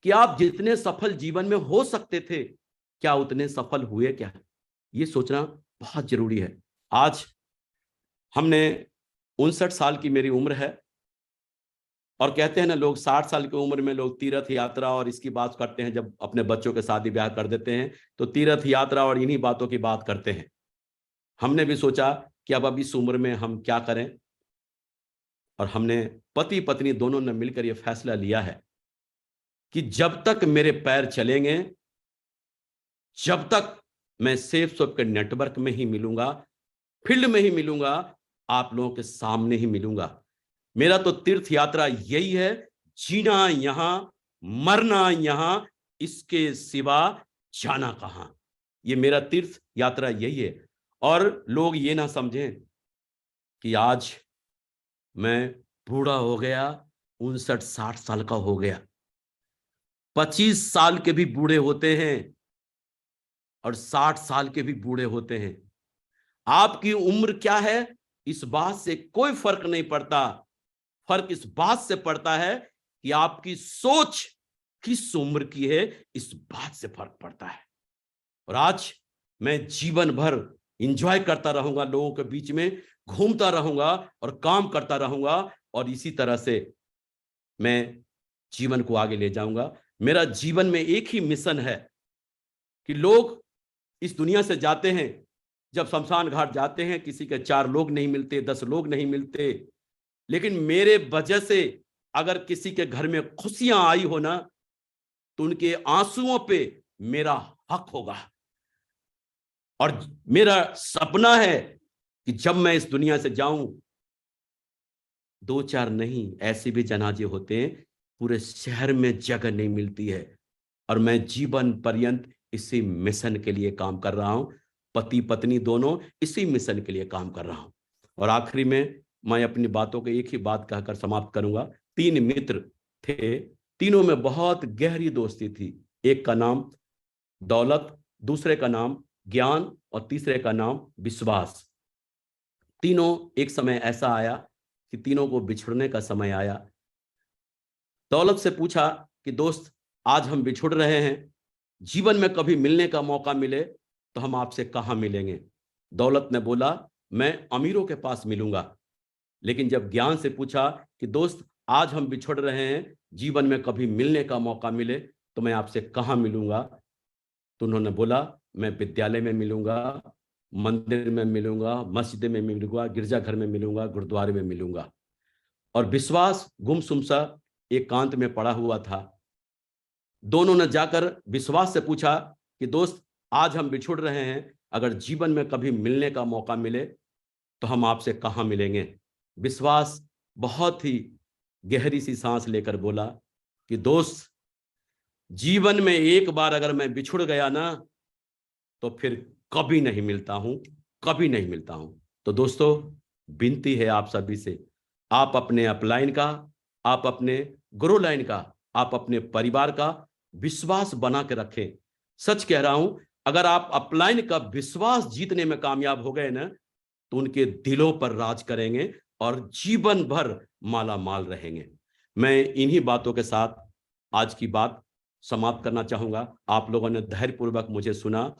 कि आप जितने सफल जीवन में हो सकते थे, क्या उतने सफल हुए क्या? ये सोचना बहुत जरूरी है। आज हमने 59 साल की मेरी उम्र है, और कहते हैं ना लोग 60 साल की उम्र में लोग तीर्थ यात्रा और इसकी बात करते हैं, जब अपने बच्चों के शादी ब्याह कर देते हैं तो तीर्थ यात्रा और इन्हीं बातों की बात करते हैं। हमने भी सोचा कि अब इस उम्र में हम क्या करें, और हमने पति पत्नी दोनों ने मिलकर यह फैसला लिया है कि जब तक मेरे पैर चलेंगे, जब तक मैं सेफ सोप के नेटवर्क में ही मिलूंगा, फील्ड में ही मिलूंगा, आप लोगों के सामने ही मिलूंगा। मेरा तो तीर्थ यात्रा यही है, जीना यहां, मरना यहां, इसके सिवा जाना कहां। ये मेरा तीर्थ यात्रा यही है। और लोग ये ना समझें कि आज मैं बूढ़ा हो गया, 59-60 साल का हो गया। 25 साल के भी बूढ़े होते हैं और 60 साल के भी बूढ़े होते हैं। आपकी उम्र क्या है इस बात से कोई फर्क नहीं पड़ता। फर्क इस बात से पड़ता है कि आपकी सोच किस उम्र की है, इस बात से फर्क पड़ता है। और आज मैं जीवन भर एंजॉय करता रहूंगा, लोगों के बीच में घूमता रहूंगा और काम करता रहूंगा, और इसी तरह से मैं जीवन को आगे ले जाऊंगा। मेरा जीवन में एक ही मिशन है कि लोग इस दुनिया से जाते हैं, जब शमशान घाट जाते हैं, किसी के 4 लोग नहीं मिलते, 10 लोग नहीं मिलते, लेकिन मेरे वजह से अगर किसी के घर में खुशियां आई हो ना, तो उनके आंसुओं पे मेरा हक होगा। और मेरा सपना है कि जब मैं इस दुनिया से जाऊं, 2-4 नहीं, ऐसे भी जनाजे होते हैं पूरे शहर में जगह नहीं मिलती है। और मैं जीवन पर्यंत इसी मिशन के लिए काम कर रहा हूं, पति पत्नी दोनों इसी मिशन के लिए काम कर रहा हूं। और आखिरी में मैं अपनी बातों को एक ही बात कहकर समाप्त करूंगा। 3 मित्र थे, तीनों में बहुत गहरी दोस्ती थी। एक का नाम दौलत, दूसरे का नाम ज्ञान और तीसरे का नाम विश्वास। तीनों एक समय ऐसा आया कि तीनों को बिछड़ने का समय आया। दौलत से पूछा कि दोस्त, आज हम बिछुड़ रहे हैं, जीवन में कभी मिलने का मौका मिले तो हम आपसे कहां मिलेंगे? दौलत ने बोला मैं अमीरों के पास मिलूंगा, लेकिन जब ज्ञान से पूछा कि दोस्त आज हम बिछड़ रहे हैं, जीवन में कभी मिलने का मौका मिले तो मैं आपसे कहाँ मिलूंगा, तो उन्होंने बोला मैं विद्यालय में मिलूंगा, मंदिर में मिलूंगा, मस्जिद में मिलूंगा, गिरजाघर में मिलूंगा, गुरुद्वारे में मिलूंगा। और विश्वास गुमसुम सा एकांत में पड़ा हुआ था। दोनों ने जाकर विश्वास से पूछा कि दोस्त आज हम बिछुड़ रहे हैं, अगर जीवन में कभी मिलने का मौका मिले तो हम आपसे कहाँ मिलेंगे। विश्वास बहुत ही गहरी सी सांस लेकर बोला कि दोस्त जीवन में एक बार अगर मैं बिछुड़ गया ना तो फिर कभी नहीं मिलता हूं, कभी नहीं मिलता हूं। तो दोस्तों विनती है आप सभी से, आप अपने अपलाइन का, आप अपने ग्रो लाइन का, आप अपने परिवार का विश्वास बना के रखें। सच कह रहा हूं, अगर आप अपलाइन का विश्वास जीतने में कामयाब हो गए ना तो उनके दिलों पर राज करेंगे और जीवन भर माला माल रहेंगे। मैं इन्हीं बातों के साथ आज की बात समाप्त करना चाहूंगा। आप लोगों ने धैर्यपूर्वक मुझे सुना।